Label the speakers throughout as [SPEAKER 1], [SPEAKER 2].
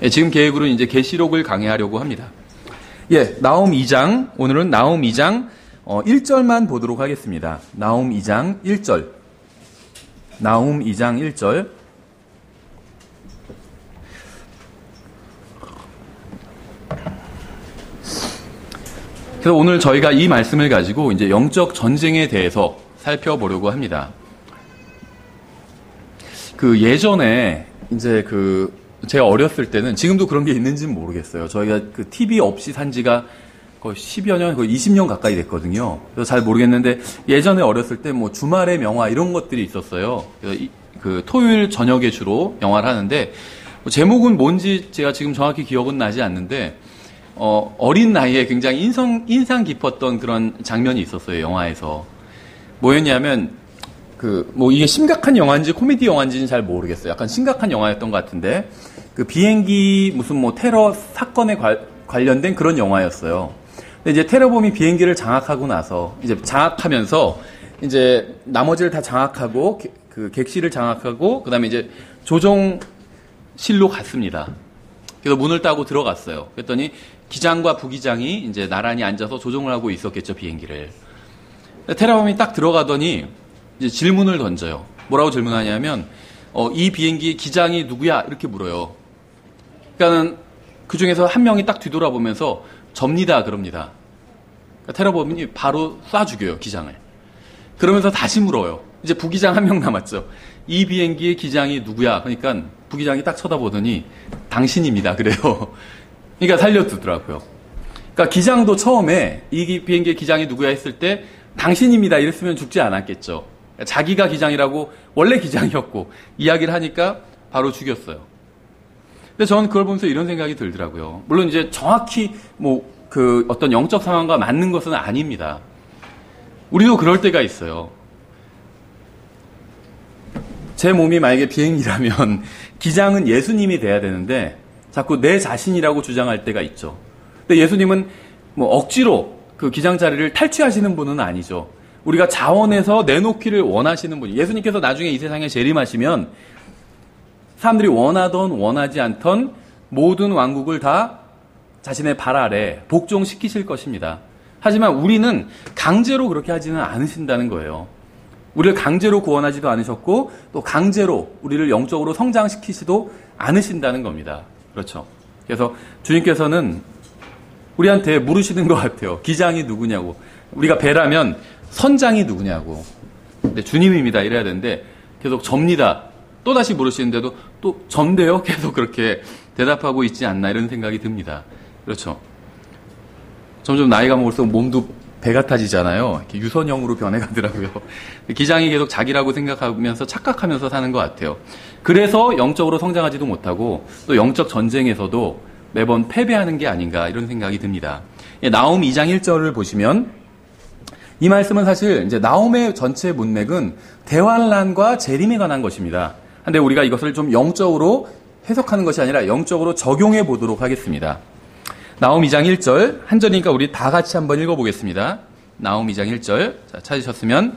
[SPEAKER 1] 예, 지금 계획으로는 이제 계시록을 강의하려고 합니다. 예, 나홈 2장, 오늘은 나홈 2장 1절만 보도록 하겠습니다. 나홈 2장 1절. 나홈 2장 1절. 그래서 오늘 저희가 이 말씀을 가지고 이제 영적 전쟁에 대해서 살펴보려고 합니다. 예전에 이제 제가 어렸을 때는, 지금도 그런 게 있는지는 모르겠어요. 저희가 TV 없이 산 지가 거의 10여 년, 거의 20년 가까이 됐거든요. 그래서 잘 모르겠는데, 예전에 어렸을 때 주말의 명화 이런 것들이 있었어요. 그래서 토요일 저녁에 주로 영화를 하는데, 제목은 뭔지 제가 지금 정확히 기억은 나지 않는데, 어린 나이에 굉장히 인상 깊었던 그런 장면이 있었어요, 영화에서. 뭐였냐면, 이게 심각한 영화인지 코미디 영화인지는 잘 모르겠어요. 약간 심각한 영화였던 것 같은데, 비행기 테러 사건에 관련된 그런 영화였어요. 근데 이제 테러범이 비행기를 장악하고 나서, 이제 장악하면서, 이제 나머지를 다 장악하고, 객실을 장악하고, 그 다음에 이제 조종실로 갔습니다. 그래서 문을 따고 들어갔어요. 그랬더니 기장과 부기장이 이제 나란히 앉아서 조종을 하고 있었겠죠, 비행기를. 테러범이 딱 들어가더니, 이제 질문을 던져요. 뭐라고 질문하냐면, 이 비행기의 기장이 누구야? 이렇게 물어요. 그러니까는 그 중에서 한 명이 딱 뒤돌아보면서 접니다. 그럽니다. 그러니까 테러범이 바로 쏴 죽여요, 기장을. 그러면서 다시 물어요. 이제 부기장 한 명 남았죠. 이 비행기의 기장이 누구야? 그러니까 부기장이 딱 쳐다보더니 당신입니다. 그래요. 그러니까 살려두더라고요. 그러니까 기장도 처음에 이 비행기의 기장이 누구야 했을 때 당신입니다. 이랬으면 죽지 않았겠죠. 자기가 기장이라고 원래 기장이었고 이야기를 하니까 바로 죽였어요. 근데 저는 그걸 보면서 이런 생각이 들더라고요. 물론 이제 정확히 어떤 영적 상황과 맞는 것은 아닙니다. 우리도 그럴 때가 있어요. 제 몸이 만약에 비행기라면 기장은 예수님이 돼야 되는데 자꾸 내 자신이라고 주장할 때가 있죠. 근데 예수님은 억지로 그 기장 자리를 탈취하시는 분은 아니죠. 우리가 자원해서 내놓기를 원하시는 분이, 예수님께서 나중에 이 세상에 재림하시면 사람들이 원하던 원하지 않던 모든 왕국을 다 자신의 발 아래 복종시키실 것입니다. 하지만 우리는 강제로 그렇게 하지는 않으신다는 거예요. 우리를 강제로 구원하지도 않으셨고 또 강제로 우리를 영적으로 성장시키지도 않으신다는 겁니다. 그렇죠. 그래서 주님께서는 우리한테 물으시는 것 같아요. 기장이 누구냐고. 우리가 배라면 선장이 누구냐고. 근데 주님입니다. 이래야 되는데 계속 접니다. 또다시 물으시는데도 또 전데요? 계속 그렇게 대답하고 있지 않나 이런 생각이 듭니다. 그렇죠. 점점 나이가 먹을수록 몸도 배 같아지잖아요. 이렇게 유선형으로 변해가더라고요. 기장이 계속 자기라고 생각하면서 착각하면서 사는 것 같아요. 그래서 영적으로 성장하지도 못하고 또 영적 전쟁에서도 매번 패배하는 게 아닌가 이런 생각이 듭니다. 나홈 2장 1절을 보시면 이 말씀은 사실 이제 나홈의 전체 문맥은 대환란과 재림에 관한 것입니다. 근데 우리가 이것을 좀 영적으로 해석하는 것이 아니라 영적으로 적용해 보도록 하겠습니다. 나홈 2장 1절, 한 절이니까 우리 다 같이 한번 읽어보겠습니다. 나홈 2장 1절, 자, 찾으셨으면,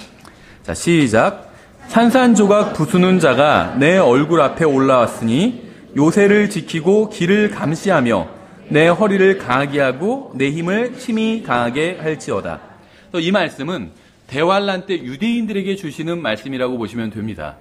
[SPEAKER 1] 자, 시작. 산산조각 부수는 자가 내 얼굴 앞에 올라왔으니 요새를 지키고 길을 감시하며 내 허리를 강하게 하고 내 힘을 심히 강하게 할지어다. 이 말씀은 대환란 때 유대인들에게 주시는 말씀이라고 보시면 됩니다.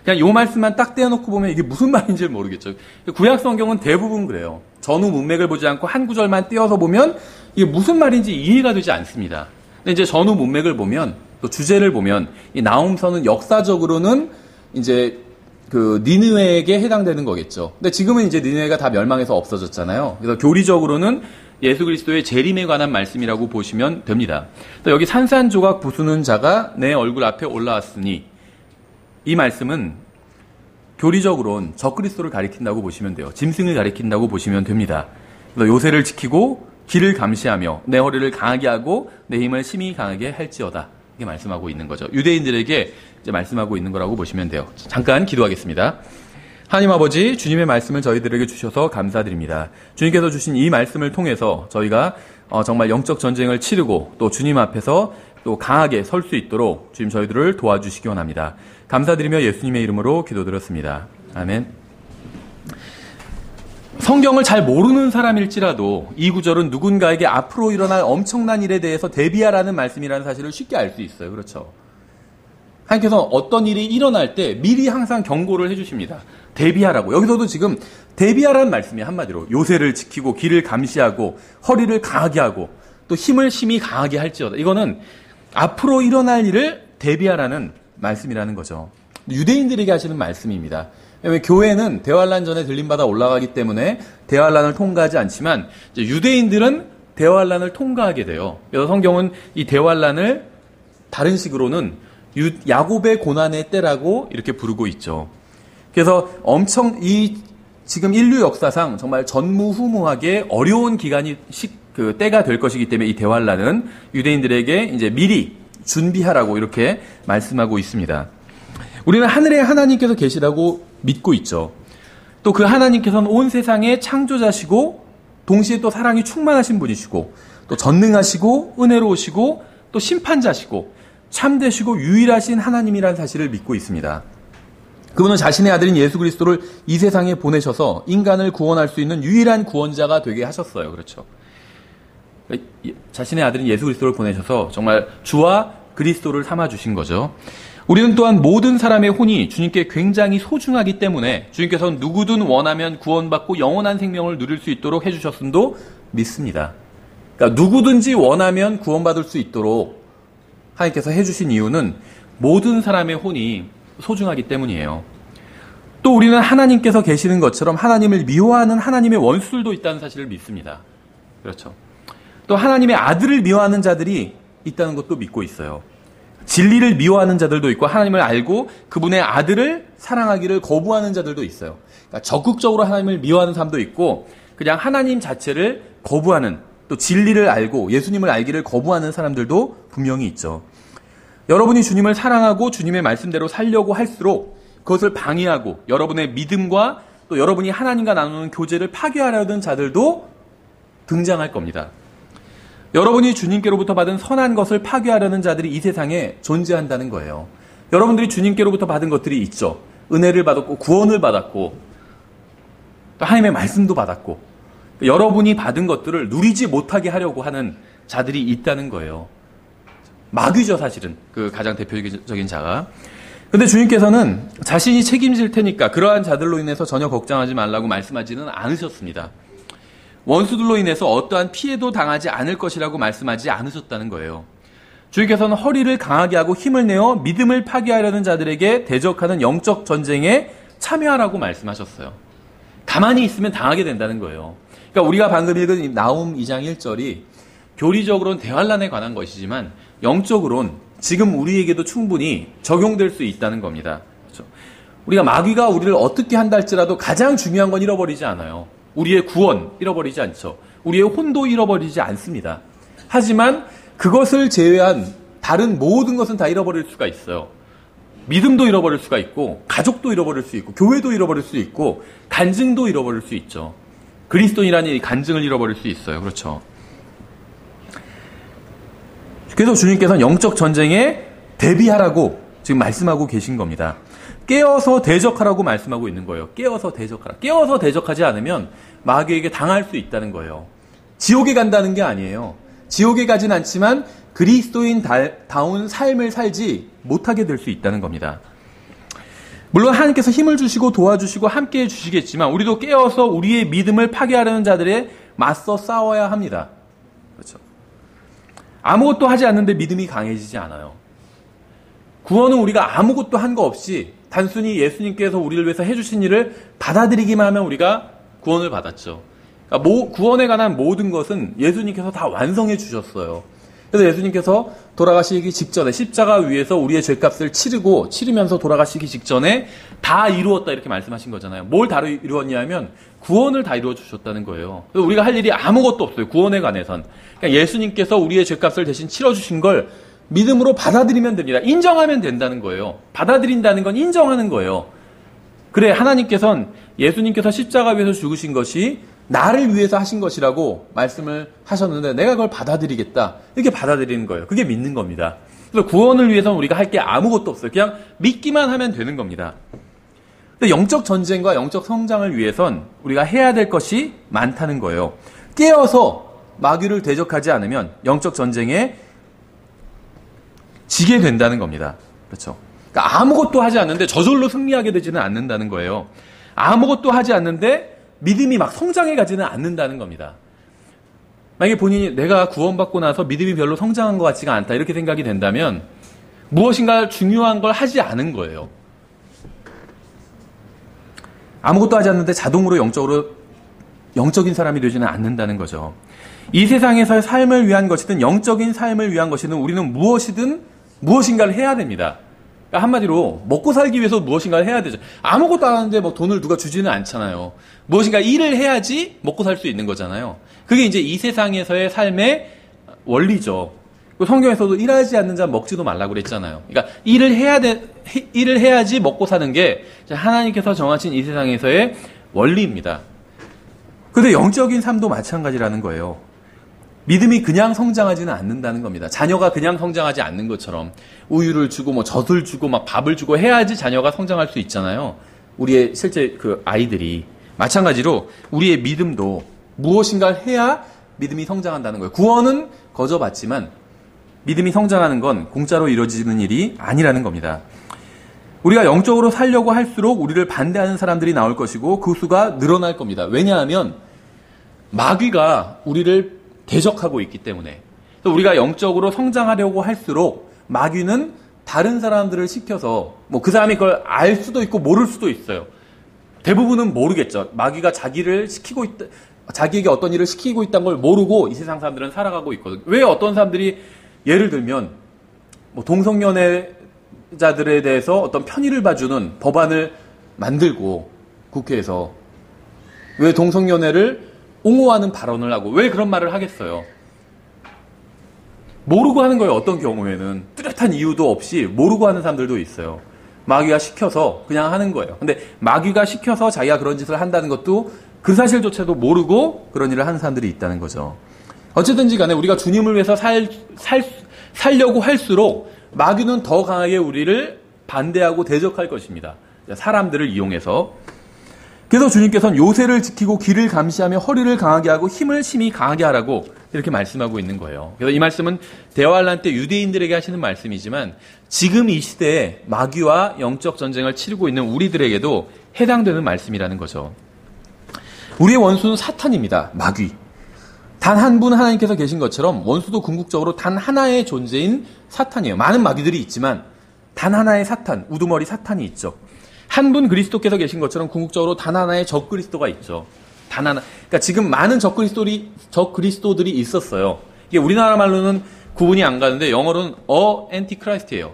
[SPEAKER 1] 그냥 이 말씀만 딱 떼어놓고 보면 이게 무슨 말인지 모르겠죠. 구약 성경은 대부분 그래요. 전후 문맥을 보지 않고 한 구절만 떼어서 보면 이게 무슨 말인지 이해가 되지 않습니다. 근데 이제 전후 문맥을 보면 또 주제를 보면 이 나홈서는 역사적으로는 이제 니느웨에게 해당되는 거겠죠. 근데 지금은 이제 니느웨가 다 멸망해서 없어졌잖아요. 그래서 교리적으로는 예수 그리스도의 재림에 관한 말씀이라고 보시면 됩니다. 또 여기 산산조각 부수는 자가 내 얼굴 앞에 올라왔으니 이 말씀은 교리적으로는 적그리스도를 가리킨다고 보시면 돼요. 짐승을 가리킨다고 보시면 됩니다. 그래서 요새를 지키고 길을 감시하며 내 허리를 강하게 하고 내 힘을 심히 강하게 할지어다. 이게 말씀하고 있는 거죠. 유대인들에게 이제 말씀하고 있는 거라고 보시면 돼요. 잠깐 기도하겠습니다. 하나님 아버지, 주님의 말씀을 저희들에게 주셔서 감사드립니다. 주님께서 주신 이 말씀을 통해서 저희가 정말 영적 전쟁을 치르고 또 주님 앞에서 또 강하게 설 수 있도록 주님 저희들을 도와주시기 원합니다. 감사드리며 예수님의 이름으로 기도드렸습니다. 아멘. 성경을 잘 모르는 사람일지라도 이 구절은 누군가에게 앞으로 일어날 엄청난 일에 대해서 대비하라는 말씀이라는 사실을 쉽게 알 수 있어요. 그렇죠? 하나님께서 어떤 일이 일어날 때 미리 항상 경고를 해주십니다. 대비하라고. 여기서도 지금 대비하라는 말씀이 한마디로 요새를 지키고 길을 감시하고 허리를 강하게 하고 또 힘을 심히 강하게 할지어다. 이거는 앞으로 일어날 일을 대비하라는 말씀이라는 거죠. 유대인들에게 하시는 말씀입니다. 왜냐하면 교회는 대환란 전에 들림받아 올라가기 때문에 대환란을 통과하지 않지만 이제 유대인들은 대환란을 통과하게 돼요. 그래서 성경은 이 대환란을 다른 식으로는 야곱의 고난의 때라고 이렇게 부르고 있죠. 그래서 지금 인류 역사상 정말 전무후무하게 어려운 기간이 때가 될 것이기 때문에 이 대환란은 유대인들에게 이제 미리 준비하라고 이렇게 말씀하고 있습니다. 우리는 하늘에 하나님께서 계시라고 믿고 있죠. 또 그 하나님께서는 온 세상의 창조자시고 동시에 또 사랑이 충만하신 분이시고 또 전능하시고 은혜로우시고 또 심판자시고 참되시고 유일하신 하나님이라는 사실을 믿고 있습니다. 그분은 자신의 아들인 예수 그리스도를 이 세상에 보내셔서 인간을 구원할 수 있는 유일한 구원자가 되게 하셨어요. 그렇죠? 자신의 아들인 예수 그리스도를 보내셔서 정말 주와 그리스도를 삼아 주신 거죠. 우리는 또한 모든 사람의 혼이 주님께 굉장히 소중하기 때문에 주님께서는 누구든 원하면 구원받고 영원한 생명을 누릴 수 있도록 해주셨음도 믿습니다. 그러니까 누구든지 원하면 구원받을 수 있도록 하나님께서 해주신 이유는 모든 사람의 혼이 소중하기 때문이에요. 또 우리는 하나님께서 계시는 것처럼 하나님을 미워하는 하나님의 원수들도 있다는 사실을 믿습니다. 그렇죠. 또 하나님의 아들을 미워하는 자들이 있다는 것도 믿고 있어요. 진리를 미워하는 자들도 있고 하나님을 알고 그분의 아들을 사랑하기를 거부하는 자들도 있어요. 그러니까 적극적으로 하나님을 미워하는 사람도 있고 그냥 하나님 자체를 거부하는 또 진리를 알고 예수님을 알기를 거부하는 사람들도 분명히 있죠. 여러분이 주님을 사랑하고 주님의 말씀대로 살려고 할수록 그것을 방해하고 여러분의 믿음과 또 여러분이 하나님과 나누는 교제를 파괴하려는 자들도 등장할 겁니다. 여러분이 주님께로부터 받은 선한 것을 파괴하려는 자들이 이 세상에 존재한다는 거예요. 여러분들이 주님께로부터 받은 것들이 있죠. 은혜를 받았고 구원을 받았고 또 하나님의 말씀도 받았고 여러분이 받은 것들을 누리지 못하게 하려고 하는 자들이 있다는 거예요. 마귀죠, 사실은. 그 가장 대표적인 자가. 근데 주님께서는 자신이 책임질 테니까 그러한 자들로 인해서 전혀 걱정하지 말라고 말씀하지는 않으셨습니다. 원수들로 인해서 어떠한 피해도 당하지 않을 것이라고 말씀하지 않으셨다는 거예요. 주님께서는 허리를 강하게 하고 힘을 내어 믿음을 파괴하려는 자들에게 대적하는 영적 전쟁에 참여하라고 말씀하셨어요. 가만히 있으면 당하게 된다는 거예요. 그러니까 우리가 방금 읽은 나훔 2장 1절이 교리적으로는 대환란에 관한 것이지만 영적으로는 지금 우리에게도 충분히 적용될 수 있다는 겁니다. 그렇죠? 우리가 마귀가 우리를 어떻게 한다 할지라도 가장 중요한 건 잃어버리지 않아요. 우리의 구원 잃어버리지 않죠. 우리의 혼도 잃어버리지 않습니다. 하지만 그것을 제외한 다른 모든 것은 다 잃어버릴 수가 있어요. 믿음도 잃어버릴 수가 있고 가족도 잃어버릴 수 있고 교회도 잃어버릴 수 있고 간증도 잃어버릴 수 있죠. 그리스도인이라는 이 간증을 잃어버릴 수 있어요. 그렇죠. 그래서 주님께서는 영적 전쟁에 대비하라고 지금 말씀하고 계신 겁니다. 깨어서 대적하라고 말씀하고 있는 거예요. 깨어서 대적하라. 깨어서 대적하지 않으면 마귀에게 당할 수 있다는 거예요. 지옥에 간다는 게 아니에요. 지옥에 가진 않지만 그리스도인다운 삶을 살지 못하게 될 수 있다는 겁니다. 물론 하나님께서 힘을 주시고 도와주시고 함께해 주시겠지만 우리도 깨어서 우리의 믿음을 파괴하려는 자들에 맞서 싸워야 합니다. 그렇죠. 아무것도 하지 않는데 믿음이 강해지지 않아요. 구원은 우리가 아무것도 한 거 없이 단순히 예수님께서 우리를 위해서 해주신 일을 받아들이기만 하면 우리가 구원을 받았죠. 그러니까 구원에 관한 모든 것은 예수님께서 다 완성해 주셨어요. 그래서 예수님께서 돌아가시기 직전에 십자가 위에서 우리의 죄값을 치르면서 돌아가시기 직전에 다 이루었다 이렇게 말씀하신 거잖아요. 뭘 다 이루었냐면 구원을 다 이루어 주셨다는 거예요. 그래서 우리가 할 일이 아무것도 없어요. 구원에 관해선. 그러니까 예수님께서 우리의 죄값을 대신 치러주신 걸 믿음으로 받아들이면 됩니다. 인정하면 된다는 거예요. 받아들인다는 건 인정하는 거예요. 그래, 하나님께서는 예수님께서 십자가 위에서 죽으신 것이 나를 위해서 하신 것이라고 말씀을 하셨는데 내가 그걸 받아들이겠다. 이렇게 받아들이는 거예요. 그게 믿는 겁니다. 그래서 구원을 위해서는 우리가 할 게 아무것도 없어요. 그냥 믿기만 하면 되는 겁니다. 근데 영적 전쟁과 영적 성장을 위해선 우리가 해야 될 것이 많다는 거예요. 깨어서 마귀를 대적하지 않으면 영적 전쟁에 지게 된다는 겁니다. 그렇죠? 그러니까 아무것도 하지 않는데 저절로 승리하게 되지는 않는다는 거예요. 아무것도 하지 않는데 믿음이 막 성장해 가지는 않는다는 겁니다. 만약에 본인이 내가 구원받고 나서 믿음이 별로 성장한 것 같지가 않다 이렇게 생각이 된다면 무엇인가 중요한 걸 하지 않은 거예요. 아무것도 하지 않는데 자동으로 영적인 사람이 되지는 않는다는 거죠. 이 세상에서의 삶을 위한 것이든 영적인 삶을 위한 것이든 우리는 무엇인가를 해야 됩니다. 그러니까 한마디로 먹고 살기 위해서 무엇인가를 해야 되죠. 아무것도 안 하는데 뭐 돈을 누가 주지는 않잖아요. 무엇인가 일을 해야지 먹고 살 수 있는 거잖아요. 그게 이제 이 세상에서의 삶의 원리죠. 성경에서도 일하지 않는 자 먹지도 말라고 그랬잖아요. 그러니까 일을 해야지 먹고 사는 게 하나님께서 정하신 이 세상에서의 원리입니다. 그런데 영적인 삶도 마찬가지라는 거예요. 믿음이 그냥 성장하지는 않는다는 겁니다. 자녀가 그냥 성장하지 않는 것처럼 우유를 주고 뭐 젖을 주고 막 밥을 주고 해야지 자녀가 성장할 수 있잖아요. 우리의 실제 그 아이들이 마찬가지로 우리의 믿음도 무엇인가를 해야 믿음이 성장한다는 거예요. 구원은 거저 받지만 믿음이 성장하는 건 공짜로 이루어지는 일이 아니라는 겁니다. 우리가 영적으로 살려고 할수록 우리를 반대하는 사람들이 나올 것이고 그 수가 늘어날 겁니다. 왜냐하면 마귀가 우리를 대적하고 있기 때문에. 우리가 영적으로 성장하려고 할수록 마귀는 다른 사람들을 시켜서 뭐 그 사람이 그걸 알 수도 있고 모를 수도 있어요. 대부분은 모르겠죠. 마귀가 자기에게 어떤 일을 시키고 있다는 걸 모르고 이 세상 사람들은 살아가고 있거든요. 왜 어떤 사람들이 예를 들면 뭐 동성연애자들에 대해서 어떤 편의를 봐주는 법안을 만들고 국회에서 왜 동성연애를 옹호하는 발언을 하고 왜 그런 말을 하겠어요? 모르고 하는 거예요. 어떤 경우에는 뚜렷한 이유도 없이 모르고 하는 사람들도 있어요. 마귀가 시켜서 그냥 하는 거예요. 근데 마귀가 시켜서 자기가 그런 짓을 한다는 것도 그 사실조차도 모르고 그런 일을 하는 사람들이 있다는 거죠. 어쨌든지 간에 우리가 주님을 위해서 살려고 할수록 마귀는 더 강하게 우리를 반대하고 대적할 것입니다. 사람들을 이용해서. 그래서 주님께서는 요새를 지키고 길을 감시하며 허리를 강하게 하고 힘을 심히 강하게 하라고 이렇게 말씀하고 있는 거예요. 그래서 이 말씀은 대환란 때 유대인들에게 하시는 말씀이지만 지금 이 시대에 마귀와 영적 전쟁을 치르고 있는 우리들에게도 해당되는 말씀이라는 거죠. 우리의 원수는 사탄입니다. 마귀. 단 한 분 하나님께서 계신 것처럼 원수도 궁극적으로 단 하나의 존재인 사탄이에요. 많은 마귀들이 있지만 단 하나의 사탄, 우두머리 사탄이 있죠. 한 분 그리스도께서 계신 것처럼 궁극적으로 단 하나의 적 그리스도가 있죠. 단 하나. 그러니까 지금 많은 적 그리스도들이 있었어요. 이게 우리나라 말로는 구분이 안 가는데 영어로는 엔티크라이스트예요.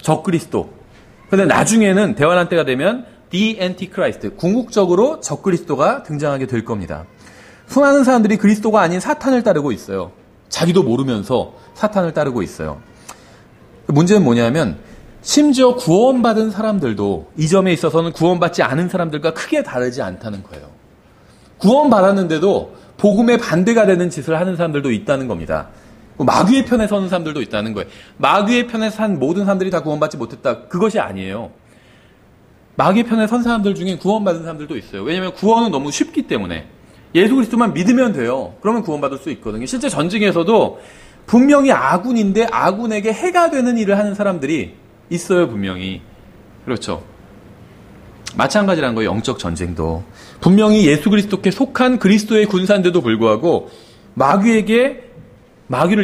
[SPEAKER 1] 적 그리스도. 근데 나중에는 대환란 때가 되면 the antichrist, 궁극적으로 적 그리스도가 등장하게 될 겁니다. 수많은 사람들이 그리스도가 아닌 사탄을 따르고 있어요. 자기도 모르면서 사탄을 따르고 있어요. 문제는 뭐냐면 심지어 구원받은 사람들도 이 점에 있어서는 구원받지 않은 사람들과 크게 다르지 않다는 거예요. 구원받았는데도 복음에 반대가 되는 짓을 하는 사람들도 있다는 겁니다. 마귀의 편에 서는 사람들도 있다는 거예요. 마귀의 편에 산 모든 사람들이 다 구원받지 못했다. 그것이 아니에요. 마귀의 편에 선 사람들 중에 구원받은 사람들도 있어요. 왜냐하면 구원은 너무 쉽기 때문에. 예수 그리스도만 믿으면 돼요. 그러면 구원받을 수 있거든요. 실제 전쟁에서도 분명히 아군인데 아군에게 해가 되는 일을 하는 사람들이 있어요. 분명히. 그렇죠. 마찬가지라는 거예요. 영적 전쟁도. 분명히 예수 그리스도께 속한 그리스도의 군사인데도 불구하고 마귀를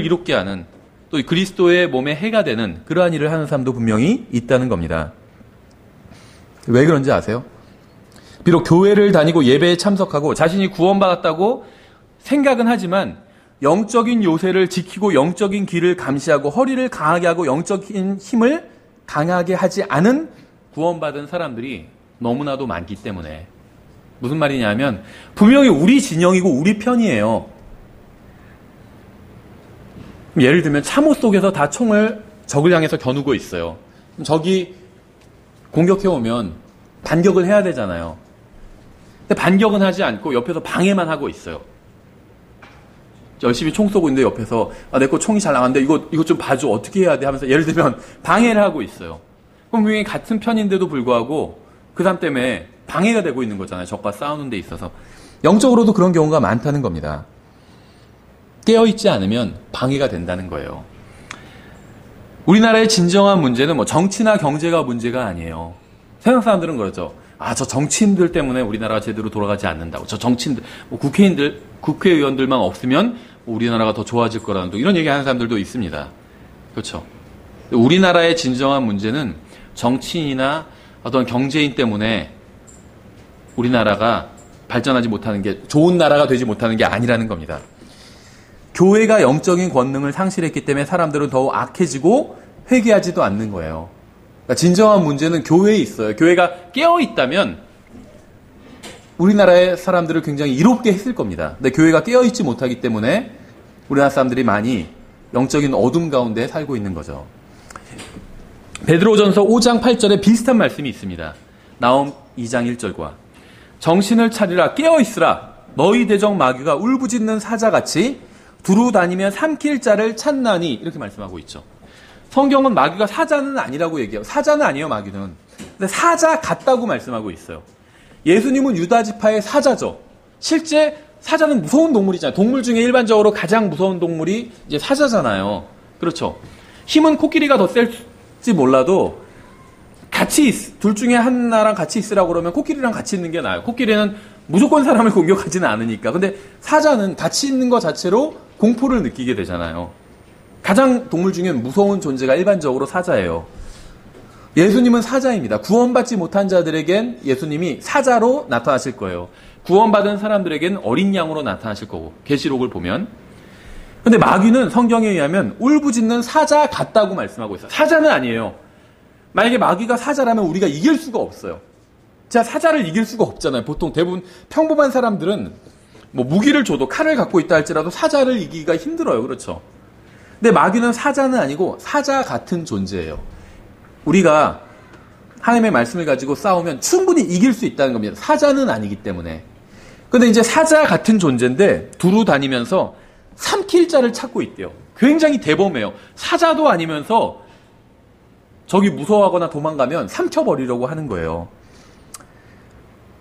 [SPEAKER 1] 이롭게 하는 또 그리스도의 몸에 해가 되는 그러한 일을 하는 사람도 분명히 있다는 겁니다. 왜 그런지 아세요? 비록 교회를 다니고 예배에 참석하고 자신이 구원받았다고 생각은 하지만 영적인 요새를 지키고 영적인 길을 감시하고 허리를 강하게 하고 영적인 힘을 강하게 하지 않은 구원받은 사람들이 너무나도 많기 때문에. 무슨 말이냐면 분명히 우리 진영이고 우리 편이에요. 예를 들면 참호 속에서 다 총을 적을 향해서 겨누고 있어요. 적이 공격해오면 반격을 해야 되잖아요. 근데 반격은 하지 않고 옆에서 방해만 하고 있어요. 열심히 총 쏘고 있는데 옆에서 내 거 총이 잘 나갔는데 이거 좀 봐줘. 어떻게 해야 돼? 하면서 예를 들면 방해를 하고 있어요. 분명히 같은 편인데도 불구하고 그 사람 때문에 방해가 되고 있는 거잖아요. 적과 싸우는 데 있어서. 영적으로도 그런 경우가 많다는 겁니다. 깨어있지 않으면 방해가 된다는 거예요. 우리나라의 진정한 문제는 뭐 정치나 경제가 문제가 아니에요. 세상 사람들은 그러죠. 저 정치인들 때문에 우리나라가 제대로 돌아가지 않는다고. 저 정치인들, 뭐 국회의원들만 없으면 우리나라가 더 좋아질 거라는 이런 얘기하는 사람들도 있습니다. 그렇죠. 우리나라의 진정한 문제는 정치인이나 어떤 경제인 때문에 우리나라가 발전하지 못하는 게, 좋은 나라가 되지 못하는 게 아니라는 겁니다. 교회가 영적인 권능을 상실했기 때문에 사람들은 더욱 악해지고 회개하지도 않는 거예요. 그러니까 진정한 문제는 교회에 있어요. 교회가 깨어있다면 우리나라의 사람들을 굉장히 이롭게 했을 겁니다. 근데 교회가 깨어있지 못하기 때문에 우리나라 사람들이 많이 영적인 어둠 가운데 살고 있는 거죠. 베드로전서 5장 8절에 비슷한 말씀이 있습니다. 나홈 2장 1절과 정신을 차리라 깨어있으라 너희 대적 마귀가 울부짖는 사자같이 두루 다니며 삼킬 자를 찾나니 이렇게 말씀하고 있죠. 성경은 마귀가 사자는 아니라고 얘기해요. 사자는 아니에요, 마귀는. 근데 사자 같다고 말씀하고 있어요. 예수님은 유다 지파의 사자죠. 실제 사자는 무서운 동물이잖아요. 동물 중에 일반적으로 가장 무서운 동물이 이제 사자잖아요. 그렇죠. 힘은 코끼리가 더 셀지 몰라도 둘 중에 하나랑 같이 있으라고 그러면 코끼리랑 같이 있는 게 나아요. 코끼리는 무조건 사람을 공격하지는 않으니까. 근데 사자는 같이 있는 것 자체로 공포를 느끼게 되잖아요. 가장 동물 중에 무서운 존재가 일반적으로 사자예요. 예수님은 사자입니다. 구원받지 못한 자들에겐 예수님이 사자로 나타나실 거예요. 구원받은 사람들에겐 어린 양으로 나타나실 거고, 계시록을 보면. 근데 마귀는 성경에 의하면 울부짖는 사자 같다고 말씀하고 있어요. 사자는 아니에요. 만약에 마귀가 사자라면 우리가 이길 수가 없어요. 자, 사자를 이길 수가 없잖아요. 보통 대부분 평범한 사람들은 뭐 무기를 줘도 칼을 갖고 있다 할지라도 사자를 이기기가 힘들어요. 그렇죠. 근데 마귀는 사자는 아니고 사자 같은 존재예요. 우리가 하나님의 말씀을 가지고 싸우면 충분히 이길 수 있다는 겁니다. 사자는 아니기 때문에. 근데 이제 사자 같은 존재인데 두루 다니면서 삼킬 자를 찾고 있대요. 굉장히 대범해요. 사자도 아니면서 적이 무서워하거나 도망가면 삼켜버리려고 하는 거예요.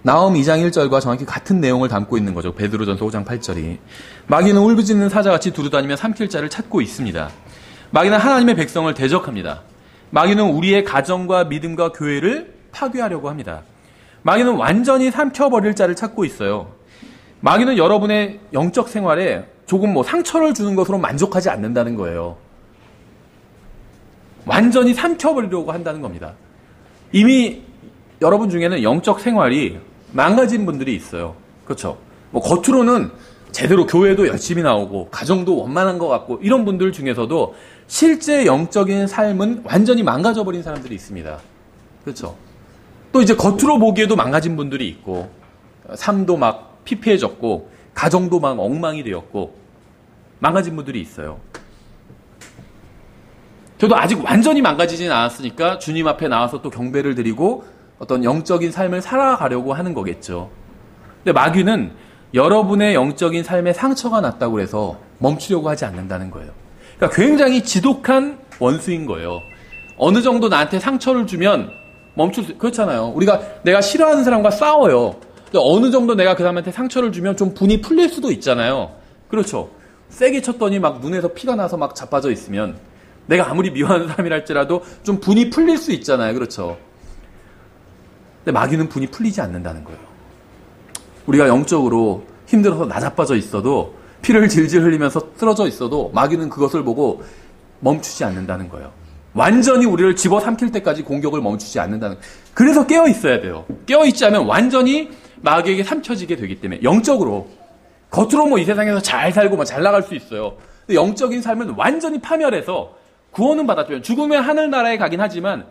[SPEAKER 1] 나홈 2장 1절과 정확히 같은 내용을 담고 있는 거죠. 베드로전서 5장 8절이. 마귀는 울부짖는 사자같이 두루다니며 삼킬 자를 찾고 있습니다. 마귀는 하나님의 백성을 대적합니다. 마귀는 우리의 가정과 믿음과 교회를 파괴하려고 합니다. 마귀는 완전히 삼켜버릴 자를 찾고 있어요. 마귀는 여러분의 영적 생활에 조금 상처를 주는 것으로 만족하지 않는다는 거예요. 완전히 삼켜버리려고 한다는 겁니다. 이미 여러분 중에는 영적 생활이 망가진 분들이 있어요. 그렇죠? 겉으로는 제대로 교회도 열심히 나오고 가정도 원만한 것 같고 이런 분들 중에서도 실제 영적인 삶은 완전히 망가져버린 사람들이 있습니다. 그렇죠? 또 이제 겉으로 보기에도 망가진 분들이 있고 삶도 막 피폐해졌고 가정도 막 엉망이 되었고 망가진 분들이 있어요. 저도 아직 완전히 망가지진 않았으니까 주님 앞에 나와서 또 경배를 드리고 어떤 영적인 삶을 살아가려고 하는 거겠죠. 근데 마귀는 여러분의 영적인 삶에 상처가 났다고 해서 멈추려고 하지 않는다는 거예요. 그러니까 굉장히 지독한 원수인 거예요. 어느 정도 나한테 상처를 주면 그렇잖아요. 내가 싫어하는 사람과 싸워요. 근데 어느 정도 내가 그 사람한테 상처를 주면 좀 분이 풀릴 수도 있잖아요. 그렇죠. 세게 쳤더니 막 눈에서 피가 나서 막 자빠져 있으면 내가 아무리 미워하는 사람이랄지라도 좀 분이 풀릴 수 있잖아요. 그렇죠. 근데 마귀는 분이 풀리지 않는다는 거예요. 우리가 영적으로 힘들어서 나자빠져 있어도 피를 질질 흘리면서 쓰러져 있어도 마귀는 그것을 보고 멈추지 않는다는 거예요. 완전히 우리를 집어삼킬 때까지 공격을 멈추지 않는다는 거예요. 그래서 깨어 있어야 돼요. 깨어 있지 않으면 완전히 마귀에게 삼켜지게 되기 때문에 영적으로 겉으로 이 세상에서 잘 살고 잘 나갈 수 있어요. 근데 영적인 삶은 완전히 파멸해서 구원은 받았지만 죽으면 하늘나라에 가긴 하지만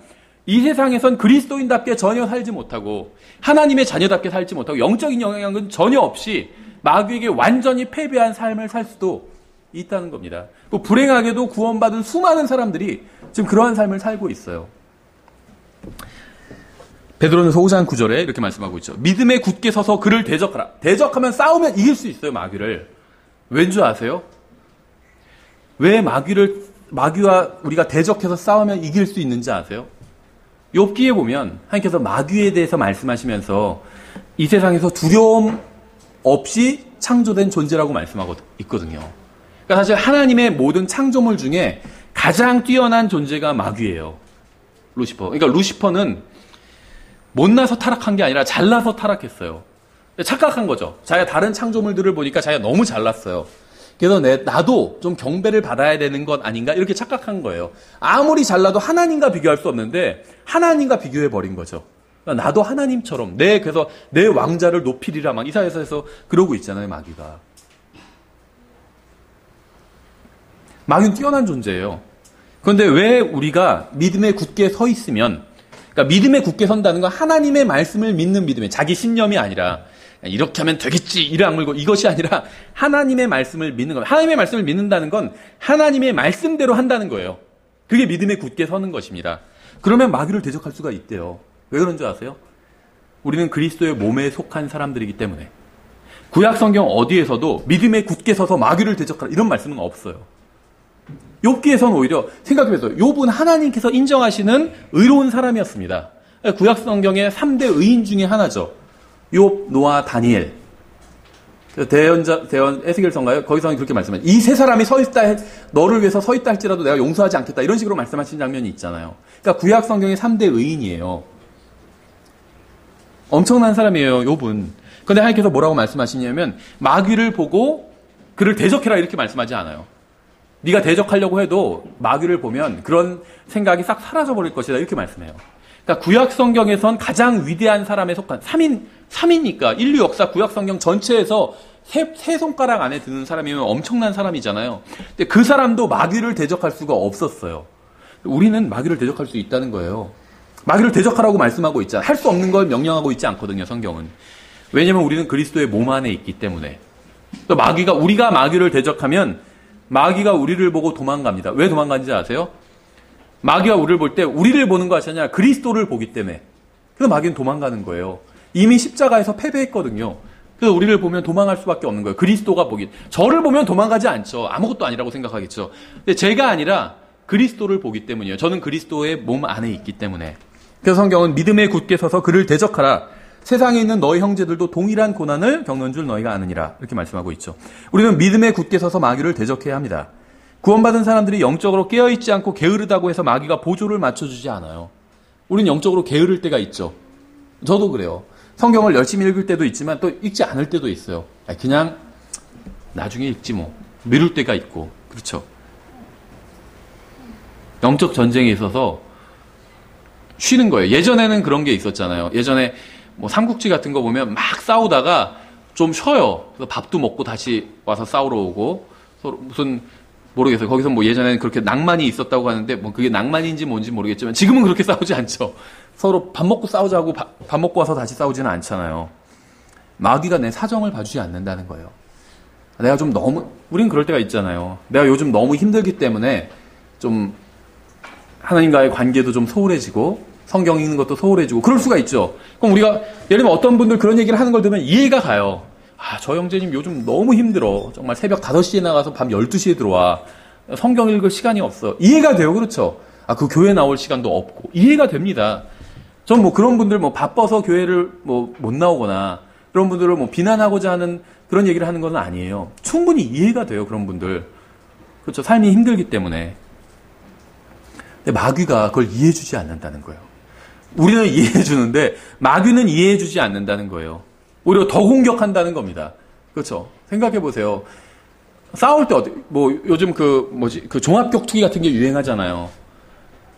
[SPEAKER 1] 이 세상에선 그리스도인답게 전혀 살지 못하고 하나님의 자녀답게 살지 못하고 영적인 영향은 전혀 없이 마귀에게 완전히 패배한 삶을 살 수도 있다는 겁니다. 또 불행하게도 구원받은 수많은 사람들이 지금 그러한 삶을 살고 있어요. 베드로전서 5장 9절에 이렇게 말씀하고 있죠. 믿음에 굳게 서서 그를 대적하라. 대적하면 싸우면 이길 수 있어요, 마귀를. 왠 줄 아세요? 왜 마귀와 우리가 대적해서 싸우면 이길 수 있는지 아세요? 욥기에 보면 하나님께서 마귀에 대해서 말씀하시면서 이 세상에서 두려움 없이 창조된 존재라고 말씀하고 있거든요. 그러니까 사실 하나님의 모든 창조물 중에 가장 뛰어난 존재가 마귀예요. 루시퍼. 그러니까 루시퍼는 못나서 타락한 게 아니라 잘나서 타락했어요. 착각한 거죠. 자기가 다른 창조물들을 보니까 자기가 너무 잘났어요. 그래서 나도 좀 경배를 받아야 되는 것 아닌가 이렇게 착각한 거예요. 아무리 잘나도 하나님과 비교할 수 없는데 하나님과 비교해버린 거죠. 그러니까 나도 하나님처럼 그래서 내 왕자를 높이리라 막 이사야서에서 그러고 있잖아요. 마귀는 뛰어난 존재예요. 그런데 왜 우리가 믿음에 굳게 서 있으면, 그러니까 믿음에 굳게 선다는 건 하나님의 말씀을 믿는 믿음에 자기 신념이 아니라 이렇게 하면 되겠지 이를 악물고 이것이 아니라 하나님의 말씀을 믿는 겁니다. 하나님의 말씀을 믿는다는 건 하나님의 말씀대로 한다는 거예요. 그게 믿음에 굳게 서는 것입니다. 그러면 마귀를 대적할 수가 있대요. 왜 그런 줄 아세요? 우리는 그리스도의 몸에 속한 사람들이기 때문에. 구약 성경 어디에서도 믿음에 굳게 서서 마귀를 대적하라 이런 말씀은 없어요. 욥기에서는 오히려 생각해보세요. 욥은 하나님께서 인정하시는 의로운 사람이었습니다. 구약 성경의 3대 의인 중에 하나죠. 욥, 노아, 다니엘. 대언 에스겔서인가요? 거기서는 그렇게 말씀해요. 이 세 사람이 서 있다, 너를 위해서 서 있다 할지라도 내가 용서하지 않겠다. 이런 식으로 말씀하신 장면이 있잖아요. 그러니까 구약 성경의 3대 의인이에요. 엄청난 사람이에요, 욥은. 그런데 하나님께서 뭐라고 말씀하시냐면 마귀를 보고 그를 대적해라 이렇게 말씀하지 않아요. 네가 대적하려고 해도 마귀를 보면 그런 생각이 싹 사라져버릴 것이다 이렇게 말씀해요. 그러니까 구약 성경에선 가장 위대한 사람에 속한 3이니까 인류 역사 구약 성경 전체에서 세 손가락 안에 드는 사람이면 엄청난 사람이잖아요. 근데 그 사람도 마귀를 대적할 수가 없었어요. 우리는 마귀를 대적할 수 있다는 거예요. 마귀를 대적하라고 말씀하고 있잖아요. 할 수 없는 걸 명령하고 있지 않거든요, 성경은. 왜냐면 우리는 그리스도의 몸 안에 있기 때문에. 또 우리가 마귀를 대적하면 마귀가 우리를 보고 도망갑니다. 왜 도망가는지 아세요? 마귀가 우리를 볼 때 우리를 보는 것이 아니라 그리스도를 보기 때문에. 그래서 마귀는 도망가는 거예요. 이미 십자가에서 패배했거든요. 그래서 우리를 보면 도망갈 수밖에 없는 거예요. 그리스도가 저를 보면 도망가지 않죠. 아무것도 아니라고 생각하겠죠. 근데 제가 아니라 그리스도를 보기 때문이에요. 저는 그리스도의 몸 안에 있기 때문에. 그래서 성경은 믿음에 굳게 서서 그를 대적하라. 세상에 있는 너희 형제들도 동일한 고난을 겪는 줄 너희가 아느니라. 이렇게 말씀하고 있죠. 우리는 믿음에 굳게 서서 마귀를 대적해야 합니다. 구원받은 사람들이 영적으로 깨어있지 않고 게으르다고 해서 마귀가 보조를 맞춰주지 않아요. 우리는 영적으로 게으를 때가 있죠. 저도 그래요. 성경을 열심히 읽을 때도 있지만 또 읽지 않을 때도 있어요. 그냥 나중에 읽지 뭐. 미룰 때가 있고. 그렇죠. 영적 전쟁에 있어서 쉬는 거예요. 예전에는 그런 게 있었잖아요. 예전에 뭐 삼국지 같은 거 보면 막 싸우다가 좀 쉬어요. 그래서 밥도 먹고 다시 와서 싸우러 오고 서로 무슨 모르겠어요. 거기서 뭐 예전에는 그렇게 낭만이 있었다고 하는데 뭐 그게 낭만인지 뭔지 모르겠지만 지금은 그렇게 싸우지 않죠. 서로 밥 먹고 싸우자고 밥 먹고 와서 다시 싸우지는 않잖아요. 마귀가 내 사정을 봐주지 않는다는 거예요. 내가 좀 우린 그럴 때가 있잖아요. 내가 요즘 너무 힘들기 때문에 좀 하나님과의 관계도 좀 소홀해지고 성경 읽는 것도 소홀해지고 그럴 수가 있죠. 그럼 우리가 예를 들면 어떤 분들 그런 얘기를 하는 걸 들으면 이해가 가요. 저 형제님 요즘 너무 힘들어. 정말 새벽 5시에 나가서 밤 12시에 들어와. 성경 읽을 시간이 없어. 이해가 돼요. 그렇죠? 그 교회 나올 시간도 없고. 이해가 됩니다. 전 뭐 그런 분들 바빠서 교회를 못 나오거나 그런 분들을 비난하고자 하는 그런 얘기를 하는 건 아니에요. 충분히 이해가 돼요. 그런 분들. 그렇죠. 삶이 힘들기 때문에. 근데 마귀가 그걸 이해해주지 않는다는 거예요. 우리는 이해해주는데 마귀는 이해해주지 않는다는 거예요. 오히려 더 공격한다는 겁니다. 그렇죠? 생각해보세요. 싸울 때 요즘 그 종합격투기 같은 게 유행하잖아요.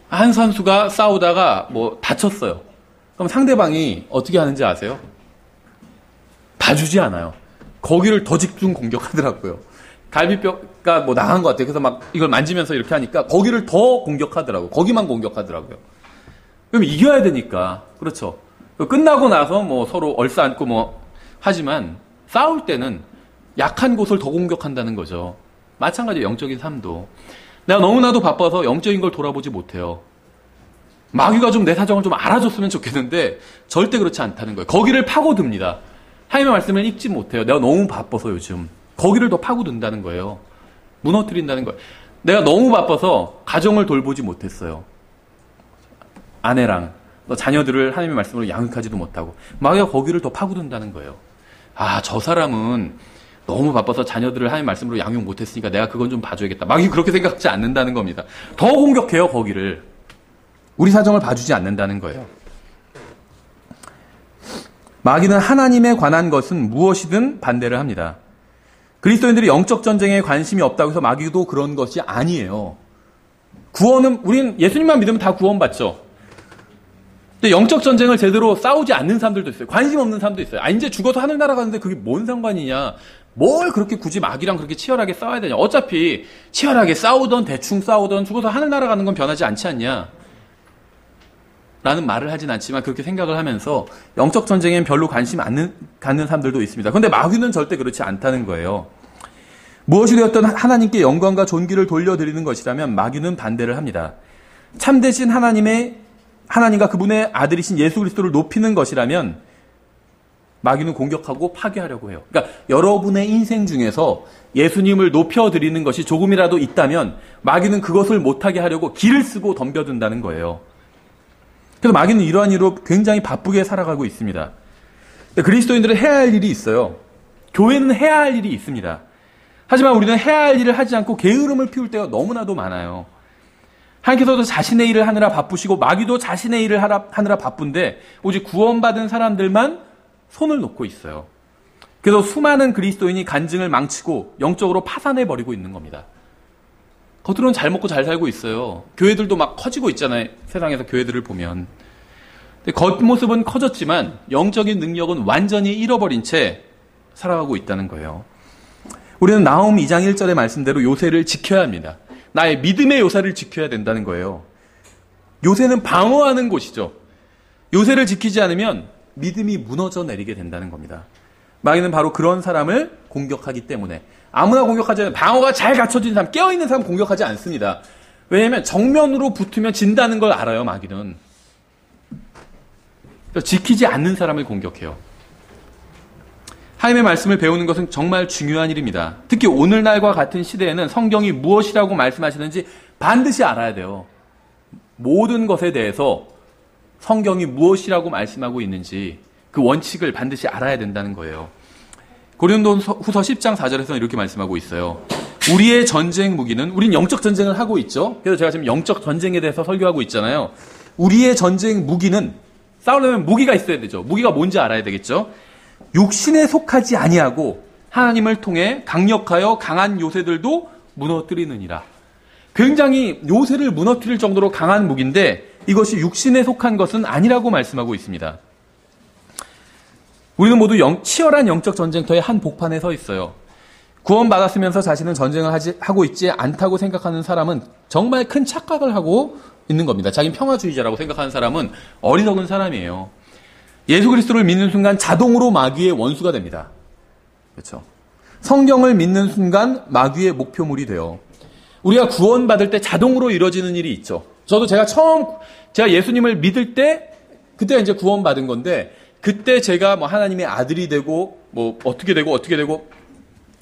[SPEAKER 1] 한 선수가 싸우다가 다쳤어요. 그럼 상대방이 어떻게 하는지 아세요? 봐주지 않아요. 거기를 더 집중 공격하더라고요. 갈비뼈가 나간 것 같아요. 그래서 이걸 만지면서 이렇게 하니까 거기를 더 공격하더라고요. 거기만 공격하더라고요. 그럼 이겨야 되니까. 그렇죠. 끝나고 나서 서로 얼싸안고 하지만 싸울 때는 약한 곳을 더 공격한다는 거죠. 마찬가지로 영적인 삶도. 내가 너무나도 바빠서 영적인 걸 돌아보지 못해요. 마귀가 좀 내 사정을 좀 알아줬으면 좋겠는데 절대 그렇지 않다는 거예요. 거기를 파고듭니다. 하나님의 말씀을 읽지 못해요. 내가 너무 바빠서 요즘. 거기를 더 파고든다는 거예요. 무너뜨린다는 거예요. 내가 너무 바빠서 가정을 돌보지 못했어요. 아내랑 또 자녀들을 하나님의 말씀으로 양육하지도 못하고 마귀가 거기를 더 파고든다는 거예요. 아, 저 사람은 너무 바빠서 자녀들을 하나님의 말씀으로 양육 못했으니까 내가 그건 좀 봐줘야겠다. 마귀 그렇게 생각하지 않는다는 겁니다. 더 공격해요, 거기를. 우리 사정을 봐주지 않는다는 거예요. 마귀는 하나님에 관한 것은 무엇이든 반대를 합니다. 그리스도인들이 영적 전쟁에 관심이 없다고 해서 마귀도 그런 것이 아니에요. 구원은, 우린 예수님만 믿으면 다 구원받죠. 근데 영적 전쟁을 제대로 싸우지 않는 사람들도 있어요. 관심 없는 사람도 있어요. 아, 이제 죽어서 하늘나라 가는데 그게 뭔 상관이냐. 뭘 그렇게 굳이 마귀랑 그렇게 치열하게 싸워야 되냐. 어차피 치열하게 싸우던 대충 싸우던 죽어서 하늘나라 가는 건 변하지 않지 않냐. 라는 말을 하진 않지만 그렇게 생각을 하면서 영적 전쟁엔 별로 관심 안 갖는 사람들도 있습니다. 그런데 마귀는 절대 그렇지 않다는 거예요. 무엇이 되었든 하나님께 영광과 존귀를 돌려드리는 것이라면 마귀는 반대를 합니다. 참되신 하나님과 그분의 아들이신 예수 그리스도를 높이는 것이라면 마귀는 공격하고 파괴하려고 해요. 그러니까 여러분의 인생 중에서 예수님을 높여드리는 것이 조금이라도 있다면 마귀는 그것을 못하게 하려고 길을 쓰고 덤벼든다는 거예요. 그래서 마귀는 이러한 이유로 굉장히 바쁘게 살아가고 있습니다. 그리스도인들은 해야 할 일이 있어요. 교회는 해야 할 일이 있습니다. 하지만 우리는 해야 할 일을 하지 않고 게으름을 피울 때가 너무나도 많아요. 하나님께서도 자신의 일을 하느라 바쁘시고 마귀도 자신의 일을 하느라 바쁜데 오직 구원받은 사람들만 손을 놓고 있어요. 그래서 수많은 그리스도인이 간증을 망치고 영적으로 파산해버리고 있는 겁니다. 겉으로는 잘 먹고 잘 살고 있어요. 교회들도 막 커지고 있잖아요. 세상에서 교회들을 보면. 근데 겉모습은 커졌지만 영적인 능력은 완전히 잃어버린 채 살아가고 있다는 거예요. 우리는 나홈 2장 1절의 말씀대로 요새를 지켜야 합니다. 나의 믿음의 요새를 지켜야 된다는 거예요. 요새는 방어하는 곳이죠. 요새를 지키지 않으면 믿음이 무너져 내리게 된다는 겁니다. 마귀는 바로 그런 사람을 공격하기 때문에 아무나 공격하지 않아요. 방어가 잘 갖춰진 사람, 깨어있는 사람 공격하지 않습니다. 왜냐하면 정면으로 붙으면 진다는 걸 알아요, 마귀는. 지키지 않는 사람을 공격해요. 하나님의 말씀을 배우는 것은 정말 중요한 일입니다. 특히 오늘날과 같은 시대에는 성경이 무엇이라고 말씀하시는지 반드시 알아야 돼요. 모든 것에 대해서 성경이 무엇이라고 말씀하고 있는지 그 원칙을 반드시 알아야 된다는 거예요. 고린도후서 10장 4절에서는 이렇게 말씀하고 있어요. 우리의 전쟁 무기는, 우린 영적 전쟁을 하고 있죠. 그래서 제가 지금 영적 전쟁에 대해서 설교하고 있잖아요. 우리의 전쟁 무기는, 싸우려면 무기가 있어야 되죠. 무기가 뭔지 알아야 되겠죠. 육신에 속하지 아니하고 하나님을 통해 강력하여 강한 요새들도 무너뜨리느니라. 굉장히 요새를 무너뜨릴 정도로 강한 무기인데 이것이 육신에 속한 것은 아니라고 말씀하고 있습니다. 우리는 모두 치열한 영적 전쟁터의 한 복판에 서 있어요. 구원받았으면서 자신은 전쟁을 하고 있지 않다고 생각하는 사람은 정말 큰 착각을 하고 있는 겁니다. 자기는 평화주의자라고 생각하는 사람은 어리석은 사람이에요. 예수 그리스도를 믿는 순간 자동으로 마귀의 원수가 됩니다. 그렇죠? 성경을 믿는 순간 마귀의 목표물이 돼요. 우리가 구원받을 때 자동으로 이루어지는 일이 있죠. 저도 제가 예수님을 믿을 때 그때가 이제 구원받은 건데 그때 제가 뭐 하나님의 아들이 되고 뭐 어떻게 되고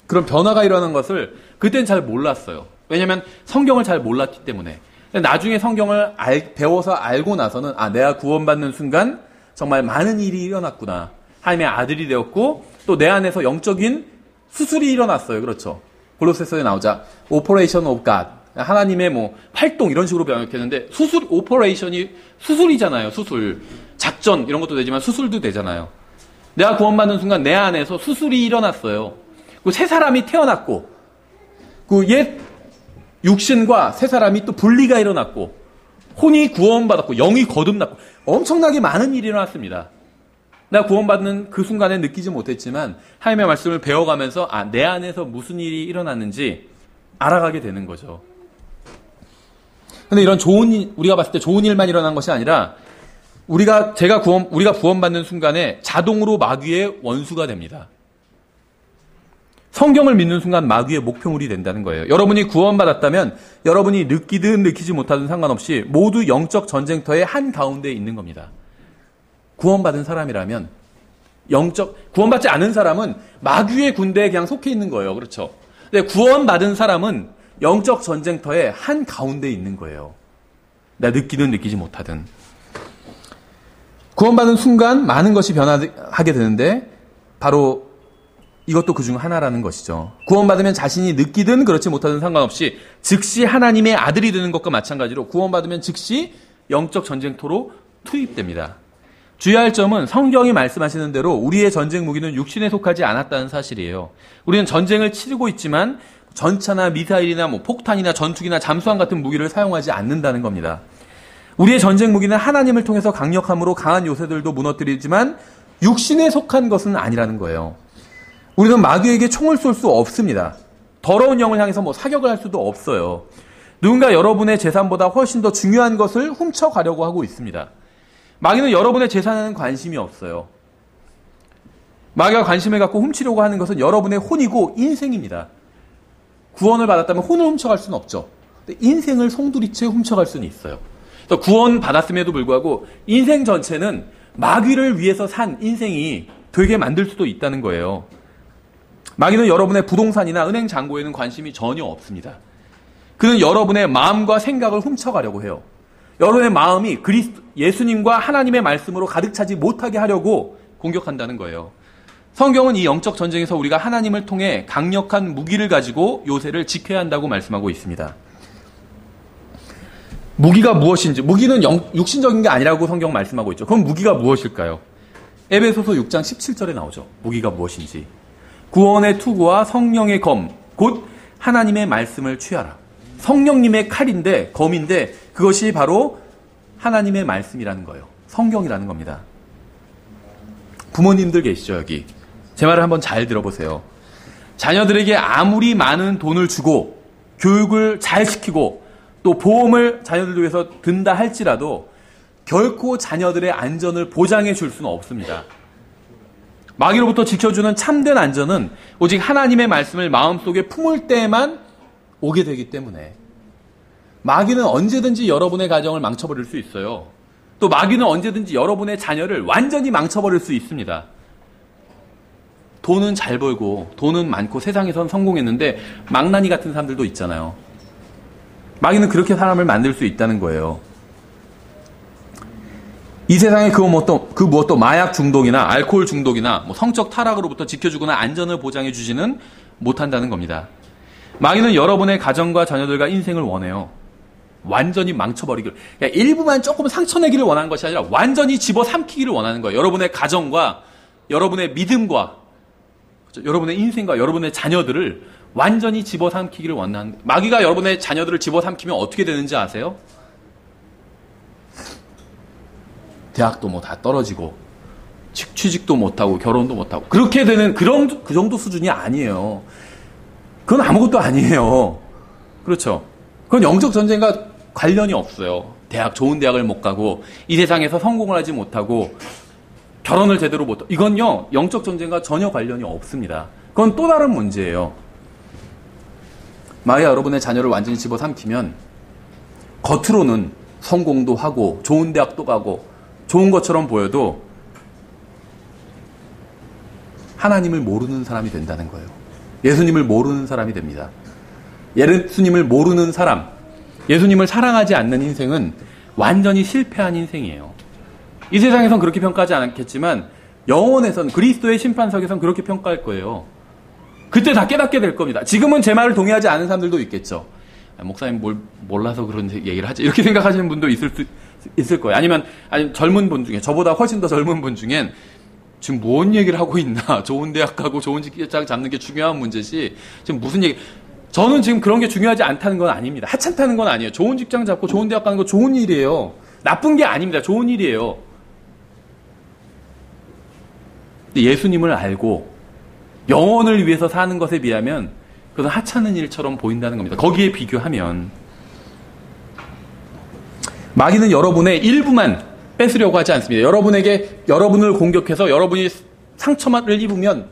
[SPEAKER 1] 그런 변화가 일어나는 것을 그때는 잘 몰랐어요. 왜냐하면 성경을 잘 몰랐기 때문에. 나중에 성경을 배워서 알고 나서는 내가 구원받는 순간 정말 많은 일이 일어났구나. 하나님의 아들이 되었고 또 내 안에서 영적인 수술이 일어났어요. 그렇죠. 골로새서에 나오자 Operation of God. 하나님의 뭐 활동 이런 식으로 번역했는데 오퍼레이션이 수술이잖아요. 수술. 작전 이런 것도 되지만 수술도 되잖아요. 내가 구원받는 순간 내 안에서 수술이 일어났어요. 새 사람이 태어났고 그 옛 육신과 새 사람이 또 분리가 일어났고 혼이 구원받았고 영이 거듭났고 엄청나게 많은 일이 일어났습니다. 내가 구원받는 그 순간에 느끼지 못했지만 하나님의 말씀을 배워가면서 내 안에서 무슨 일이 일어났는지 알아가게 되는 거죠. 근데 이런 우리가 봤을 때 좋은 일만 일어난 것이 아니라 우리가 구원받는 순간에 자동으로 마귀의 원수가 됩니다. 성경을 믿는 순간 마귀의 목표물이 된다는 거예요. 여러분이 구원받았다면 여러분이 느끼든 느끼지 못하든 상관없이 모두 영적 전쟁터의 한가운데 있는 겁니다. 구원받은 사람이라면 구원받지 않은 사람은 마귀의 군대에 그냥 속해 있는 거예요. 그렇죠? 근데 구원받은 사람은 영적 전쟁터의 한가운데 있는 거예요. 내가 느끼든 느끼지 못하든. 구원받은 순간 많은 것이 변화하게 되는데 바로 이것도 그중 하나라는 것이죠. 구원받으면 자신이 느끼든 그렇지 못하든 상관없이 즉시 하나님의 아들이 되는 것과 마찬가지로 구원받으면 즉시 영적 전쟁터로 투입됩니다. 주의할 점은 성경이 말씀하시는 대로 우리의 전쟁 무기는 육신에 속하지 않았다는 사실이에요. 우리는 전쟁을 치르고 있지만 전차나 미사일이나 폭탄이나 전투기나 잠수함 같은 무기를 사용하지 않는다는 겁니다. 우리의 전쟁 무기는 하나님을 통해서 강력함으로 강한 요새들도 무너뜨리지만 육신에 속한 것은 아니라는 거예요. 우리는 마귀에게 총을 쏠 수 없습니다. 더러운 영을 향해서 사격을 할 수도 없어요. 누군가 여러분의 재산보다 훨씬 더 중요한 것을 훔쳐가려고 하고 있습니다. 마귀는 여러분의 재산에는 관심이 없어요. 마귀가 관심을 갖고 훔치려고 하는 것은 여러분의 혼이고 인생입니다. 구원을 받았다면 혼을 훔쳐갈 수는 없죠. 근데 인생을 송두리째 훔쳐갈 수는 있어요. 그래서 구원 받았음에도 불구하고 인생 전체는 마귀를 위해서 산 인생이 되게 만들 수도 있다는 거예요. 마귀는 여러분의 부동산이나 은행 잔고에는 관심이 전혀 없습니다. 그는 여러분의 마음과 생각을 훔쳐가려고 해요. 여러분의 마음이 예수님과 하나님의 말씀으로 가득 차지 못하게 하려고 공격한다는 거예요. 성경은 이 영적 전쟁에서 우리가 하나님을 통해 강력한 무기를 가지고 요새를 지켜야 한다고 말씀하고 있습니다. 무기가 무엇인지, 무기는 육신적인 게 아니라고 성경 말씀하고 있죠. 그럼 무기가 무엇일까요? 에베소서 6장 17절에 나오죠. 무기가 무엇인지. 구원의 투구와 성령의 검, 곧 하나님의 말씀을 취하라. 성령님의 칼인데, 검인데 그것이 바로 하나님의 말씀이라는 거예요. 성경이라는 겁니다. 부모님들 계시죠, 여기. 제 말을 한번 잘 들어보세요. 자녀들에게 아무리 많은 돈을 주고 교육을 잘 시키고 또 보험을 자녀들 위해서 든다 할지라도 결코 자녀들의 안전을 보장해 줄 수는 없습니다. 마귀로부터 지켜주는 참된 안전은 오직 하나님의 말씀을 마음속에 품을 때에만 오게 되기 때문에 마귀는 언제든지 여러분의 가정을 망쳐버릴 수 있어요. 또 마귀는 언제든지 여러분의 자녀를 완전히 망쳐버릴 수 있습니다. 돈은 잘 벌고 돈은 많고 세상에선 성공했는데 망나니 같은 사람들도 있잖아요. 마귀는 그렇게 사람을 만들 수 있다는 거예요. 이 세상에 그 무엇도 마약 중독이나 알코올 중독이나 성적 타락으로부터 지켜주거나 안전을 보장해 주지는 못한다는 겁니다. 마귀는 여러분의 가정과 자녀들과 인생을 원해요. 완전히 망쳐버리기를. 그러니까 일부만 조금 상처내기를 원하는 것이 아니라 완전히 집어삼키기를 원하는 거예요. 여러분의 가정과 여러분의 믿음과 여러분의 인생과 여러분의 자녀들을 완전히 집어삼키기를 원하는. 마귀가 여러분의 자녀들을 집어삼키면 어떻게 되는지 아세요? 대학도 다 떨어지고 취직도 못하고 결혼도 못하고 그렇게 되는 그 정도 수준이 아니에요. 그건 아무것도 아니에요. 그렇죠? 그건 영적 전쟁과 관련이 없어요. 좋은 대학을 못 가고 이 세상에서 성공을 하지 못하고 결혼을 제대로 못하고 이건요 영적 전쟁과 전혀 관련이 없습니다. 그건 또 다른 문제예요. 마귀가 여러분의 자녀를 완전히 집어삼키면 겉으로는 성공도 하고 좋은 대학도 가고 좋은 것처럼 보여도 하나님을 모르는 사람이 된다는 거예요. 예수님을 모르는 사람이 됩니다. 예수님을 모르는 사람, 예수님을 사랑하지 않는 인생은 완전히 실패한 인생이에요. 이 세상에선 그렇게 평가하지 않겠지만 영혼에선 그리스도의 심판석에선 그렇게 평가할 거예요. 그때 다 깨닫게 될 겁니다. 지금은 제 말을 동의하지 않은 사람들도 있겠죠. 목사님 몰라서 그런 얘기를 하지 이렇게 생각하시는 분도 있을 거예요. 아니면 젊은 분 중에 저보다 훨씬 더 젊은 분 중엔 지금 뭔 얘기를 하고 있나. 좋은 대학 가고 좋은 직장 잡는 게 중요한 문제지 지금 무슨 얘기. 저는 지금 그런 게 중요하지 않다는 건 아닙니다. 하찮다는 건 아니에요. 좋은 직장 잡고 좋은 대학 가는 거 좋은 일이에요. 나쁜 게 아닙니다. 좋은 일이에요. 근데 예수님을 알고 영혼을 위해서 사는 것에 비하면 그것은 하찮은 일처럼 보인다는 겁니다. 거기에 비교하면 마귀는 여러분의 일부만 뺏으려고 하지 않습니다. 여러분을 공격해서 여러분이 상처를 입으면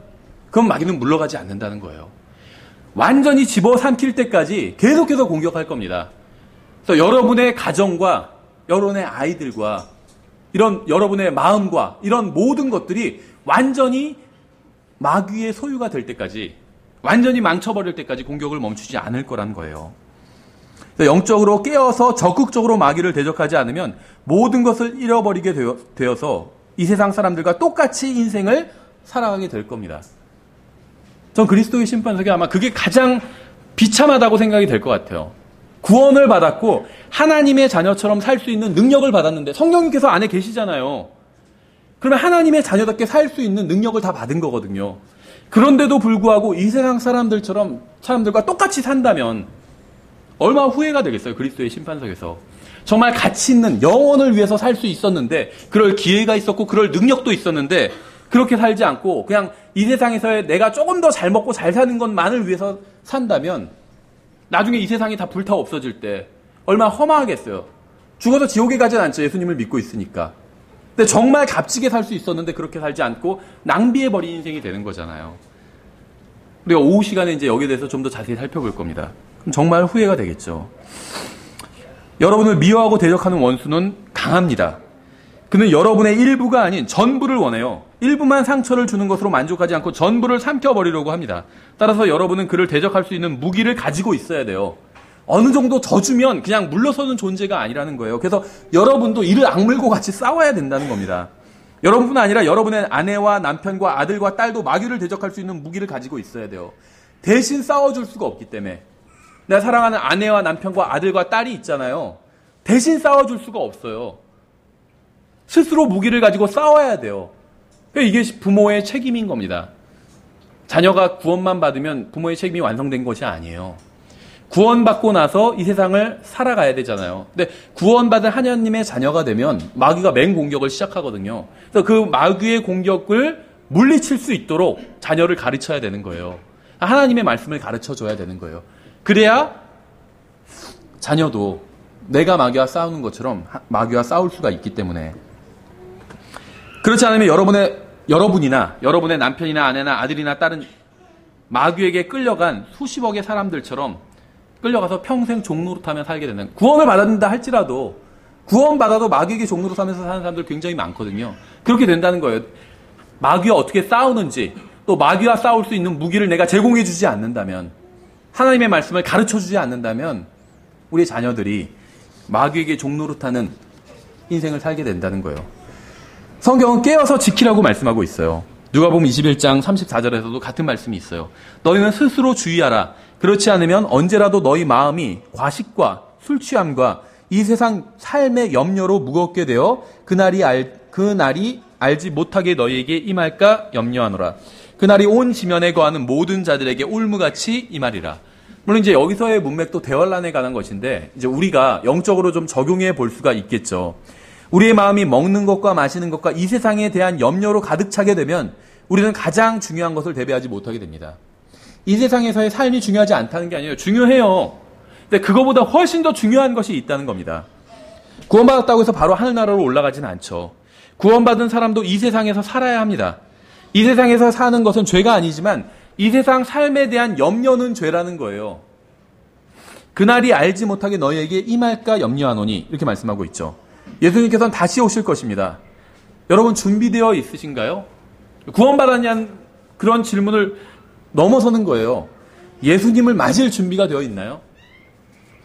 [SPEAKER 1] 그건 마귀는 물러가지 않는다는 거예요. 완전히 집어삼킬 때까지 계속해서 공격할 겁니다. 그래서 여러분의 가정과 여러분의 아이들과 이런 여러분의 마음과 이런 모든 것들이 완전히 마귀의 소유가 될 때까지 완전히 망쳐버릴 때까지 공격을 멈추지 않을 거란 거예요. 영적으로 깨어서 적극적으로 마귀를 대적하지 않으면 모든 것을 잃어버리게 되어서 이 세상 사람들과 똑같이 인생을 살아가게 될 겁니다. 전 그리스도의 심판석에 아마 그게 가장 비참하다고 생각이 될 것 같아요. 구원을 받았고 하나님의 자녀처럼 살 수 있는 능력을 받았는데 성령님께서 안에 계시잖아요. 그러면 하나님의 자녀답게 살 수 있는 능력을 다 받은 거거든요. 그런데도 불구하고 이 세상 사람들과 똑같이 산다면 얼마나 후회가 되겠어요. 그리스도의 심판석에서. 정말 가치 있는 영혼을 위해서 살 수 있었는데, 그럴 기회가 있었고 그럴 능력도 있었는데 그렇게 살지 않고 그냥 이 세상에서의 내가 조금 더 잘 먹고 잘 사는 것만을 위해서 산다면 나중에 이 세상이 다 불타 없어질 때 얼마나 허망하겠어요. 죽어서 지옥에 가진 않죠. 예수님을 믿고 있으니까. 근데 정말 값지게 살 수 있었는데 그렇게 살지 않고 낭비해버린 인생이 되는 거잖아요. 우리가 오후 시간에 이제 여기에 대해서 좀 더 자세히 살펴볼 겁니다. 그럼 정말 후회가 되겠죠. 여러분을 미워하고 대적하는 원수는 강합니다. 그는 여러분의 일부가 아닌 전부를 원해요. 일부만 상처를 주는 것으로 만족하지 않고 전부를 삼켜버리려고 합니다. 따라서 여러분은 그를 대적할 수 있는 무기를 가지고 있어야 돼요. 어느 정도 져주면 그냥 물러서는 존재가 아니라는 거예요. 그래서 여러분도 이를 악물고 같이 싸워야 된다는 겁니다. 여러분뿐 아니라 여러분의 아내와 남편과 아들과 딸도 마귀를 대적할 수 있는 무기를 가지고 있어야 돼요. 대신 싸워줄 수가 없기 때문에. 내가 사랑하는 아내와 남편과 아들과 딸이 있잖아요. 대신 싸워줄 수가 없어요. 스스로 무기를 가지고 싸워야 돼요. 이게 부모의 책임인 겁니다. 자녀가 구원만 받으면 부모의 책임이 완성된 것이 아니에요. 구원받고 나서 이 세상을 살아가야 되잖아요. 근데 구원받은 하나님의 자녀가 되면 마귀가 맹공격을 시작하거든요. 그래서 그 마귀의 공격을 물리칠 수 있도록 자녀를 가르쳐야 되는 거예요. 하나님의 말씀을 가르쳐줘야 되는 거예요. 그래야 자녀도 내가 마귀와 싸우는 것처럼 마귀와 싸울 수가 있기 때문에. 그렇지 않으면 여러분이나 여러분의 남편이나 아내나 아들이나 딸은 마귀에게 끌려간 수십억의 사람들처럼 끌려가서 평생 종노릇하며 살게 되는, 구원을 받았다 할지라도 구원받아도 마귀에게 종노릇하면서 사는 사람들 굉장히 많거든요. 그렇게 된다는 거예요. 마귀와 어떻게 싸우는지, 또 마귀와 싸울 수 있는 무기를 내가 제공해 주지 않는다면, 하나님의 말씀을 가르쳐 주지 않는다면 우리 자녀들이 마귀에게 종노릇하는 인생을 살게 된다는 거예요. 성경은 깨어서 지키라고 말씀하고 있어요. 누가복음 21장 34절에서도 같은 말씀이 있어요. 너희는 스스로 주의하라. 그렇지 않으면 언제라도 너희 마음이 과식과 술 취함과 이 세상 삶의 염려로 무겁게 되어 그날이 알지 못하게 너희에게 임할까 염려하노라. 그날이 온 지면에 거하는 모든 자들에게 울무같이 임하리라. 물론 이제 여기서의 문맥도 대환란에 관한 것인데, 이제 우리가 영적으로 좀 적용해 볼 수가 있겠죠. 우리의 마음이 먹는 것과 마시는 것과 이 세상에 대한 염려로 가득 차게 되면 우리는 가장 중요한 것을 대비하지 못하게 됩니다. 이 세상에서의 삶이 중요하지 않다는 게 아니에요. 중요해요. 근데 그거보다 훨씬 더 중요한 것이 있다는 겁니다. 구원받았다고 해서 바로 하늘나라로 올라가지는 않죠. 구원받은 사람도 이 세상에서 살아야 합니다. 이 세상에서 사는 것은 죄가 아니지만 이 세상 삶에 대한 염려는 죄라는 거예요. 그날이 알지 못하게 너희에게 임할까 염려하노니, 이렇게 말씀하고 있죠. 예수님께서는 다시 오실 것입니다. 여러분 준비되어 있으신가요? 구원받았냐는 그런 질문을 넘어서는 거예요. 예수님을 맞을 준비가 되어 있나요?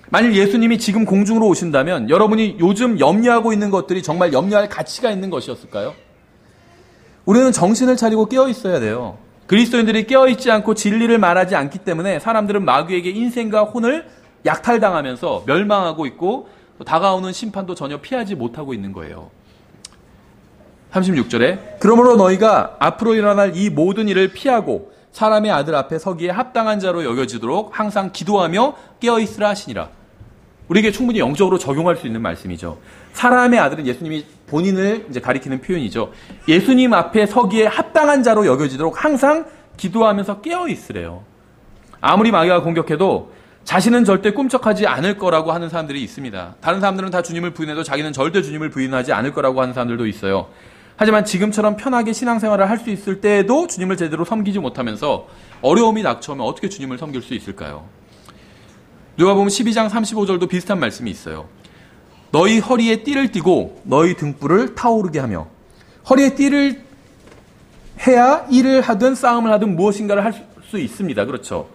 [SPEAKER 1] 만일 예수님이 지금 공중으로 오신다면 여러분이 요즘 염려하고 있는 것들이 정말 염려할 가치가 있는 것이었을까요? 우리는 정신을 차리고 깨어 있어야 돼요. 그리스도인들이 깨어 있지 않고 진리를 말하지 않기 때문에 사람들은 마귀에게 인생과 혼을 약탈당하면서 멸망하고 있고 다가오는 심판도 전혀 피하지 못하고 있는 거예요. 36절에 그러므로 너희가 앞으로 일어날 이 모든 일을 피하고 사람의 아들 앞에 서기에 합당한 자로 여겨지도록 항상 기도하며 깨어있으라 하시니라. 우리에게 충분히 영적으로 적용할 수 있는 말씀이죠. 사람의 아들은 예수님이 본인을 이제 가리키는 표현이죠. 예수님 앞에 서기에 합당한 자로 여겨지도록 항상 기도하면서 깨어있으래요. 아무리 마귀가 공격해도 자신은 절대 꿈쩍하지 않을 거라고 하는 사람들이 있습니다. 다른 사람들은 다 주님을 부인해도 자기는 절대 주님을 부인하지 않을 거라고 하는 사람들도 있어요. 하지만 지금처럼 편하게 신앙생활을 할 수 있을 때에도 주님을 제대로 섬기지 못하면서 어려움이 닥쳐오면 어떻게 주님을 섬길 수 있을까요? 누가복음 12장 35절도 비슷한 말씀이 있어요. 너희 허리에 띠를 띠고 너희 등불을 타오르게 하며. 허리에 띠를 해야 일을 하든 싸움을 하든 무엇인가를 할 수 있습니다. 그렇죠?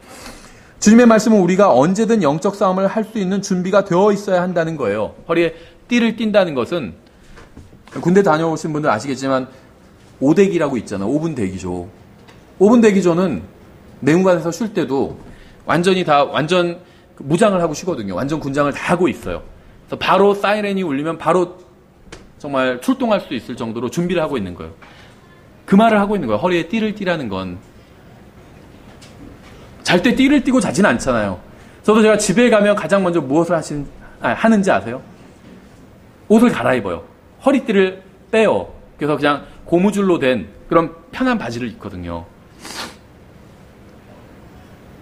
[SPEAKER 1] 주님의 말씀은 우리가 언제든 영적 싸움을 할 수 있는 준비가 되어 있어야 한다는 거예요. 허리에 띠를 띈다는 것은 군대 다녀오신 분들 아시겠지만 오대기라고 있잖아요. 5분 대기조. 5분 대기조는 내무관에서 쉴 때도 완전 무장을 하고 쉬거든요. 완전 군장을 다 하고 있어요. 그래서 바로 사이렌이 울리면 바로 정말 출동할 수 있을 정도로 준비를 하고 있는 거예요. 그 말을 하고 있는 거예요. 허리에 띠를 띠라는 건. 잘 때 띠를 띠고 자진 않잖아요. 저도 제가 집에 가면 가장 먼저 무엇을 하는지 아세요? 옷을 갈아입어요. 허리띠를 빼요. 그래서 그냥 고무줄로 된 그런 편한 바지를 입거든요.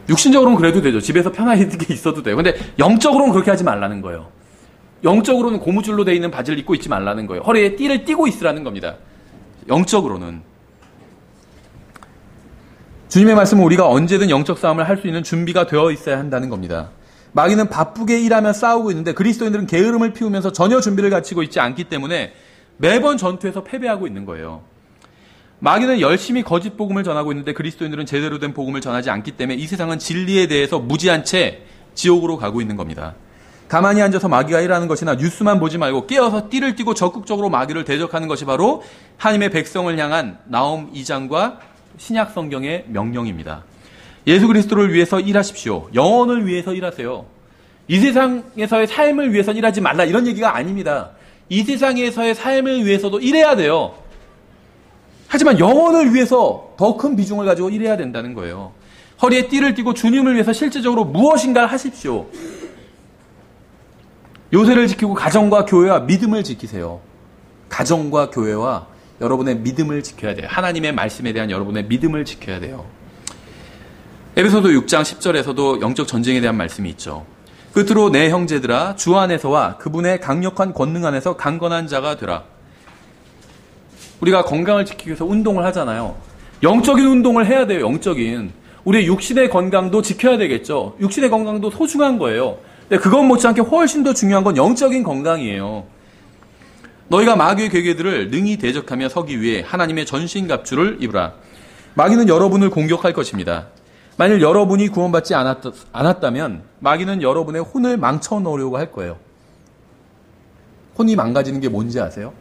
[SPEAKER 1] 육신적으로는 그래도 되죠. 집에서 편하게 있어도 돼요. 근데 영적으로는 그렇게 하지 말라는 거예요. 영적으로는 고무줄로 되어 있는 바지를 입고 있지 말라는 거예요. 허리에 띠를 띠고 있으라는 겁니다. 영적으로는. 주님의 말씀은 우리가 언제든 영적 싸움을 할 수 있는 준비가 되어 있어야 한다는 겁니다. 마귀는 바쁘게 일하며 싸우고 있는데 그리스도인들은 게으름을 피우면서 전혀 준비를 갖추고 있지 않기 때문에 매번 전투에서 패배하고 있는 거예요. 마귀는 열심히 거짓 복음을 전하고 있는데 그리스도인들은 제대로 된 복음을 전하지 않기 때문에 이 세상은 진리에 대해서 무지한 채 지옥으로 가고 있는 겁니다. 가만히 앉아서 마귀가 일하는 것이나 뉴스만 보지 말고 깨어서 띠를 띠고 적극적으로 마귀를 대적하는 것이 바로 하나님의 백성을 향한 나홈 2장과 신약 성경의 명령입니다. 예수 그리스도를 위해서 일하십시오. 영혼을 위해서 일하세요. 이 세상에서의 삶을 위해서 일하지 말라 이런 얘기가 아닙니다. 이 세상에서의 삶을 위해서도 일해야 돼요. 하지만 영혼을 위해서 더 큰 비중을 가지고 일해야 된다는 거예요. 허리에 띠를 띠고 주님을 위해서 실제적으로 무엇인가를 하십시오. 요새를 지키고 가정과 교회와 믿음을 지키세요. 가정과 교회와 여러분의 믿음을 지켜야 돼요. 하나님의 말씀에 대한 여러분의 믿음을 지켜야 돼요. 에베소서 6장 10절에서도 영적 전쟁에 대한 말씀이 있죠. 끝으로 내 형제들아 주 안에서와 그분의 강력한 권능 안에서 강건한 자가 되라. 우리가 건강을 지키기 위해서 운동을 하잖아요. 영적인 운동을 해야 돼요. 영적인. 우리의 육신의 건강도 지켜야 되겠죠. 육신의 건강도 소중한 거예요. 근데 그것 못지않게 훨씬 더 중요한 건 영적인 건강이에요. 너희가 마귀의 계계들을 능히 대적하며 서기 위해 하나님의 전신갑주를 입으라. 마귀는 여러분을 공격할 것입니다. 만일 여러분이 구원받지 않았다면 마귀는 여러분의 혼을 망쳐놓으려고 할 거예요. 혼이 망가지는 게 뭔지 아세요?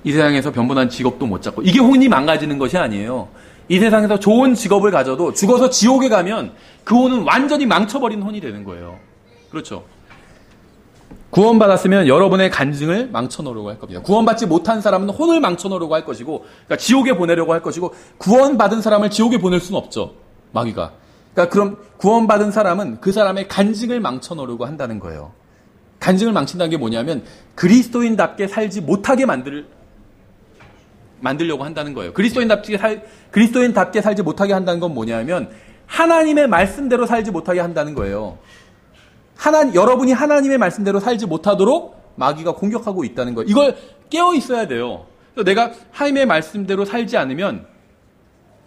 [SPEAKER 1] 이 세상에서 변분한 직업도 못 잡고 이게 혼이 망가지는 것이 아니에요. 이 세상에서 좋은 직업을 가져도 죽어서 지옥에 가면 그 혼은 완전히 망쳐버린 혼이 되는 거예요. 그렇죠. 구원받았으면 여러분의 간증을 망쳐놓으려고 할 겁니다. 구원받지 못한 사람은 혼을 망쳐놓으려고 할 것이고, 그러니까 지옥에 보내려고 할 것이고, 구원받은 사람을 지옥에 보낼 수는 없죠. 마귀가. 그러니까 그럼 구원받은 사람은 그 사람의 간증을 망쳐놓으려고 한다는 거예요. 간증을 망친다는 게 뭐냐면 그리스도인답게 살지 못하게 만들려고 한다는 거예요. 그리스도인답게 살지 못하게 한다는 건 뭐냐면 하나님의 말씀대로 살지 못하게 한다는 거예요. 여러분이 하나님의 말씀대로 살지 못하도록 마귀가 공격하고 있다는 거예요. 이걸 깨어 있어야 돼요. 내가 하나님의 말씀대로 살지 않으면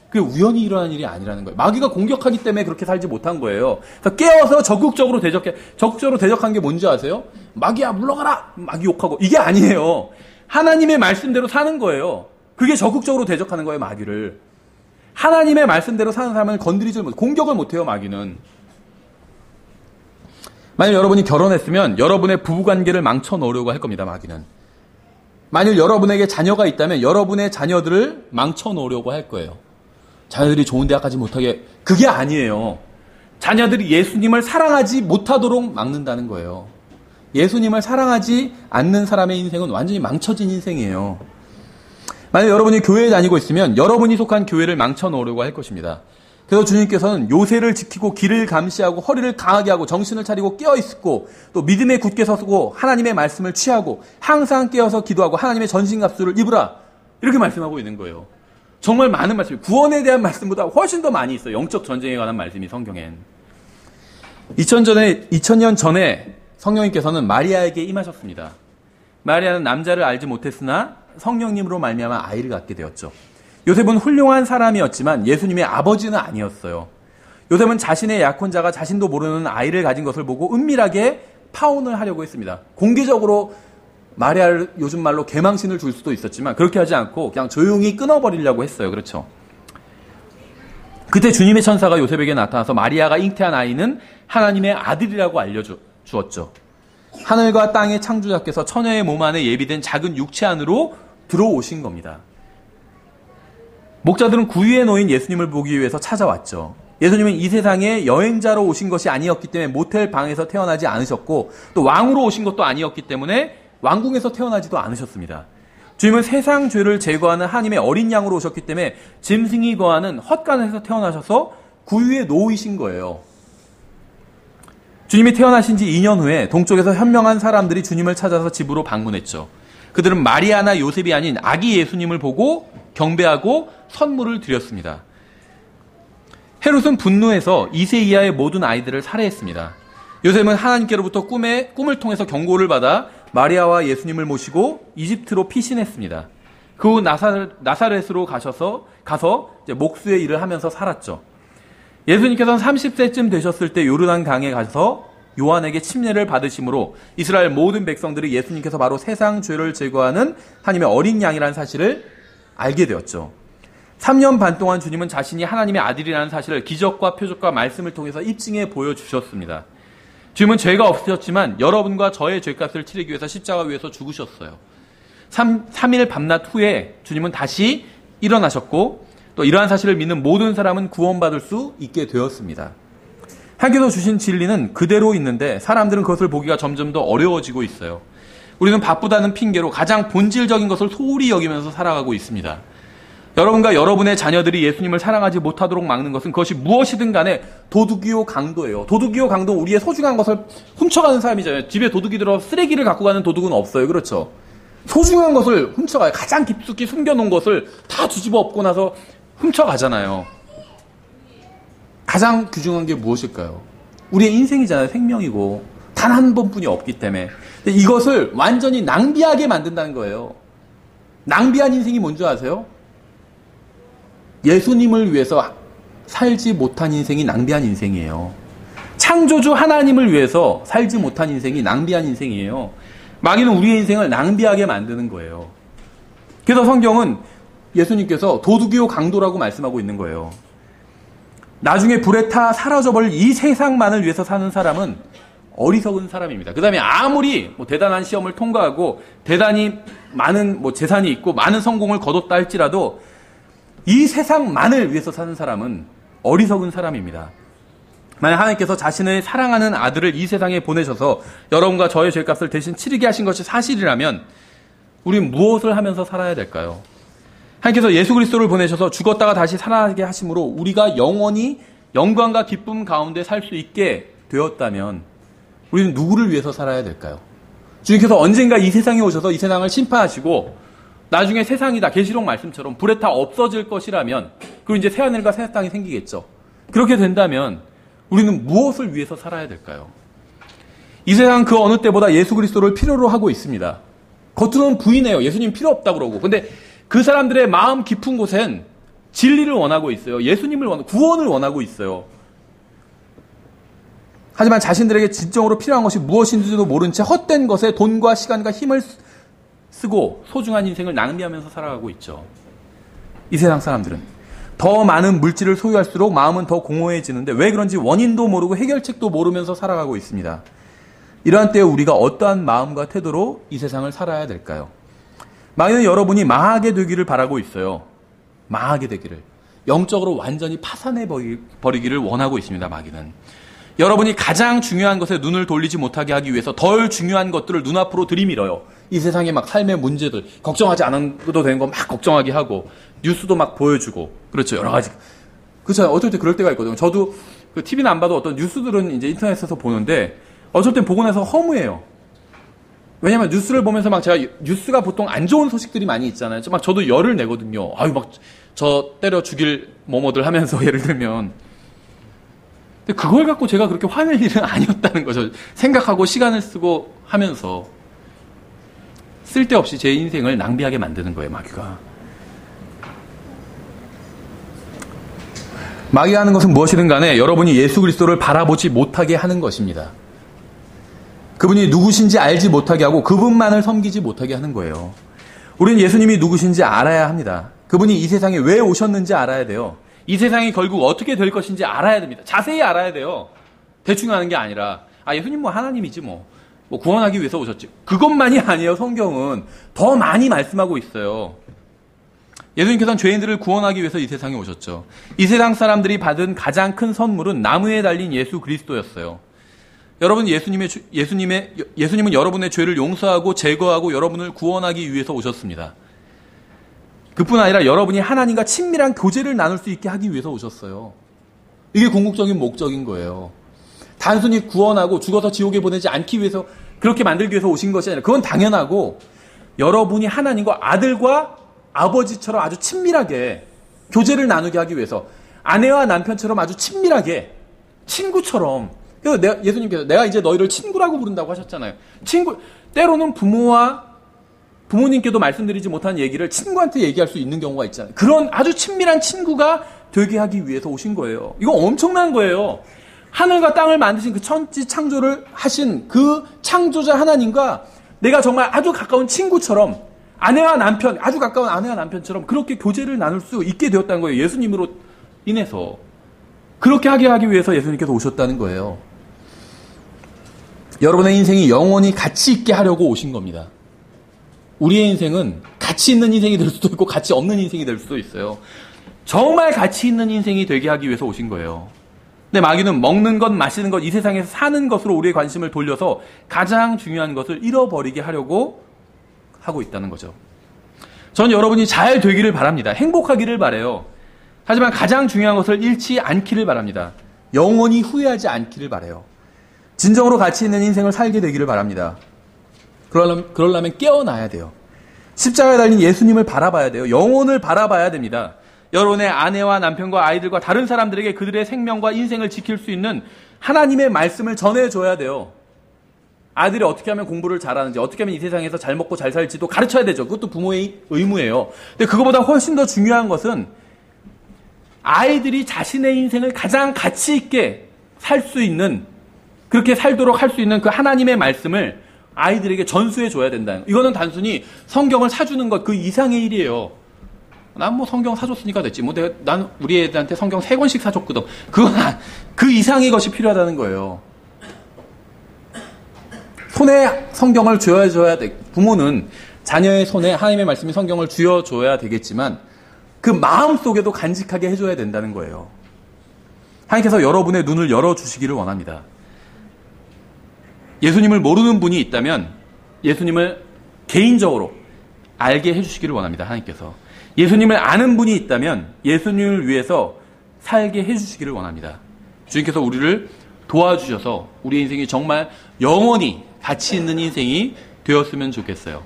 [SPEAKER 1] 그게 우연히 일어난 일이 아니라는 거예요. 마귀가 공격하기 때문에 그렇게 살지 못한 거예요. 그래서 깨어서 적극적으로 대적한 게 뭔지 아세요? 마귀야 물러가라! 마귀 욕하고. 이게 아니에요. 하나님의 말씀대로 사는 거예요. 그게 적극적으로 대적하는 거예요, 마귀를. 하나님의 말씀대로 사는 사람은 공격을 못해요, 마귀는. 만일 여러분이 결혼했으면 여러분의 부부관계를 망쳐놓으려고 할 겁니다, 마귀는. 만일 여러분에게 자녀가 있다면 여러분의 자녀들을 망쳐놓으려고 할 거예요. 자녀들이 좋은 대학 가지 못하게. 그게 아니에요. 자녀들이 예수님을 사랑하지 못하도록 막는다는 거예요. 예수님을 사랑하지 않는 사람의 인생은 완전히 망쳐진 인생이에요. 만약 여러분이 교회에 다니고 있으면 여러분이 속한 교회를 망쳐놓으려고 할 것입니다. 그래서 주님께서는 요새를 지키고 길을 감시하고 허리를 강하게 하고 정신을 차리고 깨어있고 또 믿음에 굳게 서고 하나님의 말씀을 취하고 항상 깨어서 기도하고 하나님의 전신갑주를 입으라. 이렇게 말씀하고 있는 거예요. 정말 많은 말씀이 구원에 대한 말씀보다 훨씬 더 많이 있어요. 영적 전쟁에 관한 말씀이 성경엔. 2000년 전에 성령님께서는 마리아에게 임하셨습니다. 마리아는 남자를 알지 못했으나 성령님으로 말미암아 아이를 갖게 되었죠. 요셉은 훌륭한 사람이었지만 예수님의 아버지는 아니었어요. 요셉은 자신의 약혼자가 자신도 모르는 아이를 가진 것을 보고 은밀하게 파혼을 하려고 했습니다. 공개적으로 마리아를 요즘 말로 개망신을 줄 수도 있었지만 그렇게 하지 않고 그냥 조용히 끊어버리려고 했어요. 그렇죠. 그때 주님의 천사가 요셉에게 나타나서 마리아가 잉태한 아이는 하나님의 아들이라고 알려주었죠. 하늘과 땅의 창조자께서 처녀의 몸 안에 예비된 작은 육체 안으로 들어오신 겁니다. 목자들은 구유에 놓인 예수님을 보기 위해서 찾아왔죠. 예수님은 이 세상에 여행자로 오신 것이 아니었기 때문에 모텔 방에서 태어나지 않으셨고 또 왕으로 오신 것도 아니었기 때문에 왕궁에서 태어나지도 않으셨습니다. 주님은 세상 죄를 제거하는 하나님의 어린 양으로 오셨기 때문에 짐승이 거하는 헛간에서 태어나셔서 구유에 놓이신 거예요. 주님이 태어나신 지 2년 후에 동쪽에서 현명한 사람들이 주님을 찾아서 집으로 방문했죠. 그들은 마리아나 요셉이 아닌 아기 예수님을 보고 경배하고 선물을 드렸습니다. 헤롯은 분노해서 2세 이하의 모든 아이들을 살해했습니다. 요셉은 하나님께로부터 꿈을 통해서 경고를 받아 마리아와 예수님을 모시고 이집트로 피신했습니다. 그 후 나사렛으로 가서 이제 목수의 일을 하면서 살았죠. 예수님께서는 30세쯤 되셨을 때 요르단 강에 가서 요한에게 침례를 받으심으로 이스라엘 모든 백성들이 예수님께서 바로 세상 죄를 제거하는 하나님의 어린 양이라는 사실을 알게 되었죠. 3년 반 동안 주님은 자신이 하나님의 아들이라는 사실을 기적과 표적과 말씀을 통해서 입증해 보여주셨습니다. 주님은 죄가 없으셨지만 여러분과 저의 죄값을 치르기 위해서 십자가 위에서 죽으셨어요. 3일 밤낮 후에 주님은 다시 일어나셨고 또 이러한 사실을 믿는 모든 사람은 구원받을 수 있게 되었습니다. 하나님께서 주신 진리는 그대로 있는데 사람들은 그것을 보기가 점점 더 어려워지고 있어요. 우리는 바쁘다는 핑계로 가장 본질적인 것을 소홀히 여기면서 살아가고 있습니다. 여러분과 여러분의 자녀들이 예수님을 사랑하지 못하도록 막는 것은 그것이 무엇이든 간에 도둑이요 강도예요. 도둑이요 강도 우리의 소중한 것을 훔쳐가는 사람이잖아요. 집에 도둑이 들어 쓰레기를 갖고 가는 도둑은 없어요. 그렇죠? 소중한 것을 훔쳐가요. 가장 깊숙이 숨겨놓은 것을 다 뒤집어 엎고 나서 훔쳐가잖아요. 가장 귀중한 게 무엇일까요? 우리의 인생이잖아요. 생명이고 단 한 번뿐이 없기 때문에. 근데 이것을 완전히 낭비하게 만든다는 거예요. 낭비한 인생이 뭔지 아세요? 예수님을 위해서 살지 못한 인생이 낭비한 인생이에요. 창조주 하나님을 위해서 살지 못한 인생이 낭비한 인생이에요. 마귀는 우리의 인생을 낭비하게 만드는 거예요. 그래서 성경은 예수님께서 도둑이요 강도라고 말씀하고 있는 거예요. 나중에 불에 타 사라져버릴 이 세상만을 위해서 사는 사람은 어리석은 사람입니다. 그 다음에 아무리 대단한 시험을 통과하고 대단히 많은 재산이 있고 많은 성공을 거뒀다 할지라도 이 세상만을 위해서 사는 사람은 어리석은 사람입니다. 만약 하나님께서 자신을 사랑하는 아들을 이 세상에 보내셔서 여러분과 저의 죄값을 대신 치르게 하신 것이 사실이라면 우리는 무엇을 하면서 살아야 될까요? 하나님께서 예수 그리스도를 보내셔서 죽었다가 다시 살아나게 하심으로 우리가 영원히 영광과 기쁨 가운데 살 수 있게 되었다면 우리는 누구를 위해서 살아야 될까요? 주님께서 언젠가 이 세상에 오셔서 이 세상을 심판하시고 나중에 세상이 다 계시록 말씀처럼 불에 타 없어질 것이라면 그리고 이제 새하늘과 새 땅이 생기겠죠. 그렇게 된다면 우리는 무엇을 위해서 살아야 될까요? 이 세상 그 어느 때보다 예수 그리스도를 필요로 하고 있습니다. 겉으로는 부인해요. 예수님 필요 없다고 그러고. 근데 그 사람들의 마음 깊은 곳엔 진리를 원하고 있어요. 예수님을 구원을 원하고 있어요. 하지만 자신들에게 진정으로 필요한 것이 무엇인지도 모른 채 헛된 것에 돈과 시간과 힘을 쓰고 소중한 인생을 낭비하면서 살아가고 있죠. 이 세상 사람들은 더 많은 물질을 소유할수록 마음은 더 공허해지는데 왜 그런지 원인도 모르고 해결책도 모르면서 살아가고 있습니다. 이러한 때에 우리가 어떠한 마음과 태도로 이 세상을 살아야 될까요? 마귀는 여러분이 망하게 되기를 바라고 있어요. 망하게 되기를. 영적으로 완전히 파산해 버리기를 원하고 있습니다. 마귀는. 여러분이 가장 중요한 것에 눈을 돌리지 못하게 하기 위해서 덜 중요한 것들을 눈앞으로 들이밀어요. 이 세상의 막 삶의 문제들, 걱정하지 않아도 되는 거 막 걱정하게 하고, 뉴스도 막 보여주고, 그렇죠. 여러 가지. 그렇죠. 어쩔 때 그럴 때가 있거든요. 저도 그 TV는 안 봐도 어떤 뉴스들은 이제 인터넷에서 보는데, 어쩔 땐 보고 나서 허무해요. 왜냐면 뉴스를 보면서 막 제가 뉴스가 보통 안 좋은 소식들이 많이 있잖아요. 막 저도 열을 내거든요. 아유, 막 저 때려 죽일 뭐뭐들 하면서 예를 들면. 근데 그걸 갖고 제가 그렇게 화낼 일은 아니었다는 거죠. 생각하고 시간을 쓰고 하면서 쓸데없이 제 인생을 낭비하게 만드는 거예요, 마귀가. 마귀가 하는 것은 무엇이든 간에 여러분이 예수 그리스도를 바라보지 못하게 하는 것입니다. 그분이 누구신지 알지 못하게 하고 그분만을 섬기지 못하게 하는 거예요. 우리는 예수님이 누구신지 알아야 합니다. 그분이 이 세상에 왜 오셨는지 알아야 돼요. 이 세상이 결국 어떻게 될 것인지 알아야 됩니다. 자세히 알아야 돼요. 대충 하는 게 아니라 예수님 뭐 하나님이지 뭐 구원하기 위해서 오셨지. 그것만이 아니에요. 성경은 더 많이 말씀하고 있어요. 예수님께서는 죄인들을 구원하기 위해서 이 세상에 오셨죠. 이 세상 사람들이 받은 가장 큰 선물은 나무에 달린 예수 그리스도였어요. 여러분, 예수님은 여러분의 죄를 용서하고 제거하고 여러분을 구원하기 위해서 오셨습니다. 그뿐 아니라 여러분이 하나님과 친밀한 교제를 나눌 수 있게 하기 위해서 오셨어요. 이게 궁극적인 목적인 거예요. 단순히 구원하고 죽어서 지옥에 보내지 않기 위해서, 그렇게 만들기 위해서 오신 것이 아니라, 그건 당연하고 여러분이 하나님과 아들과 아버지처럼 아주 친밀하게 교제를 나누게 하기 위해서, 아내와 남편처럼 아주 친밀하게, 친구처럼. 그래서 예수님께서 내가 이제 너희를 친구라고 부른다고 하셨잖아요. 친구, 때로는 부모님께도 말씀드리지 못한 얘기를 친구한테 얘기할 수 있는 경우가 있잖아요. 그런 아주 친밀한 친구가 되게 하기 위해서 오신 거예요. 이거 엄청난 거예요. 하늘과 땅을 만드신 그 천지 창조를 하신 그 창조자 하나님과 내가 정말 아주 가까운 친구처럼, 아내와 남편, 아주 가까운 아내와 남편처럼 그렇게 교제를 나눌 수 있게 되었다는 거예요. 예수님으로 인해서. 그렇게 하게 하기 위해서 예수님께서 오셨다는 거예요. 여러분의 인생이 영원히 가치 있게 하려고 오신 겁니다. 우리의 인생은 가치 있는 인생이 될 수도 있고 가치 없는 인생이 될 수도 있어요. 정말 가치 있는 인생이 되게 하기 위해서 오신 거예요. 근데 마귀는 먹는 것, 마시는 것, 이 세상에서 사는 것으로 우리의 관심을 돌려서 가장 중요한 것을 잃어버리게 하려고 하고 있다는 거죠. 전 여러분이 잘 되기를 바랍니다. 행복하기를 바라요. 하지만 가장 중요한 것을 잃지 않기를 바랍니다. 영원히 후회하지 않기를 바라요. 진정으로 가치 있는 인생을 살게 되기를 바랍니다. 그러려면 깨어나야 돼요. 십자가에 달린 예수님을 바라봐야 돼요. 영혼을 바라봐야 됩니다. 여러분의 아내와 남편과 아이들과 다른 사람들에게 그들의 생명과 인생을 지킬 수 있는 하나님의 말씀을 전해줘야 돼요. 아들이 어떻게 하면 공부를 잘하는지, 어떻게 하면 이 세상에서 잘 먹고 잘 살지도 가르쳐야 되죠. 그것도 부모의 의무예요. 근데 그거보다 훨씬 더 중요한 것은 아이들이 자신의 인생을 가장 가치 있게 살 수 있는, 그렇게 살도록 할 수 있는 그 하나님의 말씀을 아이들에게 전수해 줘야 된다는. 이거는 단순히 성경을 사주는 것 그 이상의 일이에요. 난 뭐 성경 사줬으니까 됐지. 난 우리 애들한테 성경 3권씩 사줬거든. 그 이상의 것이 필요하다는 거예요. 손에 성경을 쥐어줘야 돼. 부모는 자녀의 손에 하나님의 말씀이 성경을 쥐어줘야 되겠지만 그 마음 속에도 간직하게 해줘야 된다는 거예요. 하나님께서 여러분의 눈을 열어주시기를 원합니다. 예수님을 모르는 분이 있다면 예수님을 개인적으로 알게 해주시기를 원합니다. 하나님께서. 예수님을 아는 분이 있다면 예수님을 위해서 살게 해주시기를 원합니다. 주님께서 우리를 도와주셔서 우리 인생이 정말 영원히 가치 있는 인생이 되었으면 좋겠어요.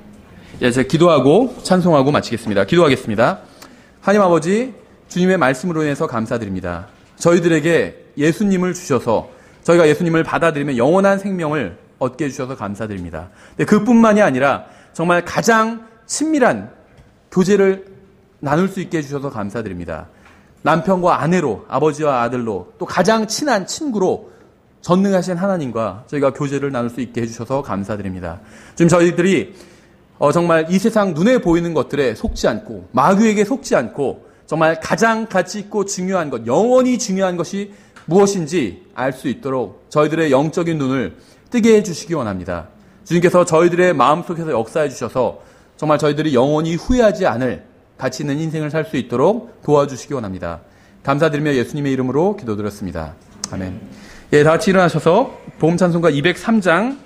[SPEAKER 1] 제가 기도하고 찬송하고 마치겠습니다. 기도하겠습니다. 하나님 아버지, 주님의 말씀으로 인해서 감사드립니다. 저희들에게 예수님을 주셔서 저희가 예수님을 받아들이면 영원한 생명을 얻게 해주셔서 감사드립니다. 그뿐만이 아니라 정말 가장 친밀한 교제를 나눌 수 있게 해주셔서 감사드립니다. 남편과 아내로, 아버지와 아들로, 또 가장 친한 친구로 전능하신 하나님과 저희가 교제를 나눌 수 있게 해주셔서 감사드립니다. 지금 저희들이 정말 이 세상 눈에 보이는 것들에 속지 않고 마귀에게 속지 않고 정말 가장 가치 있고 중요한 것, 영원히 중요한 것이 무엇인지 알 수 있도록 저희들의 영적인 눈을 뜨게 해주시기 원합니다. 주님께서 저희들의 마음속에서 역사해 주셔서 정말 저희들이 영원히 후회하지 않을 가치 있는 인생을 살 수 있도록 도와주시기 원합니다. 감사드리며 예수님의 이름으로 기도드렸습니다. 아멘. 다 같이 일어나셔서 복음 찬송가 203장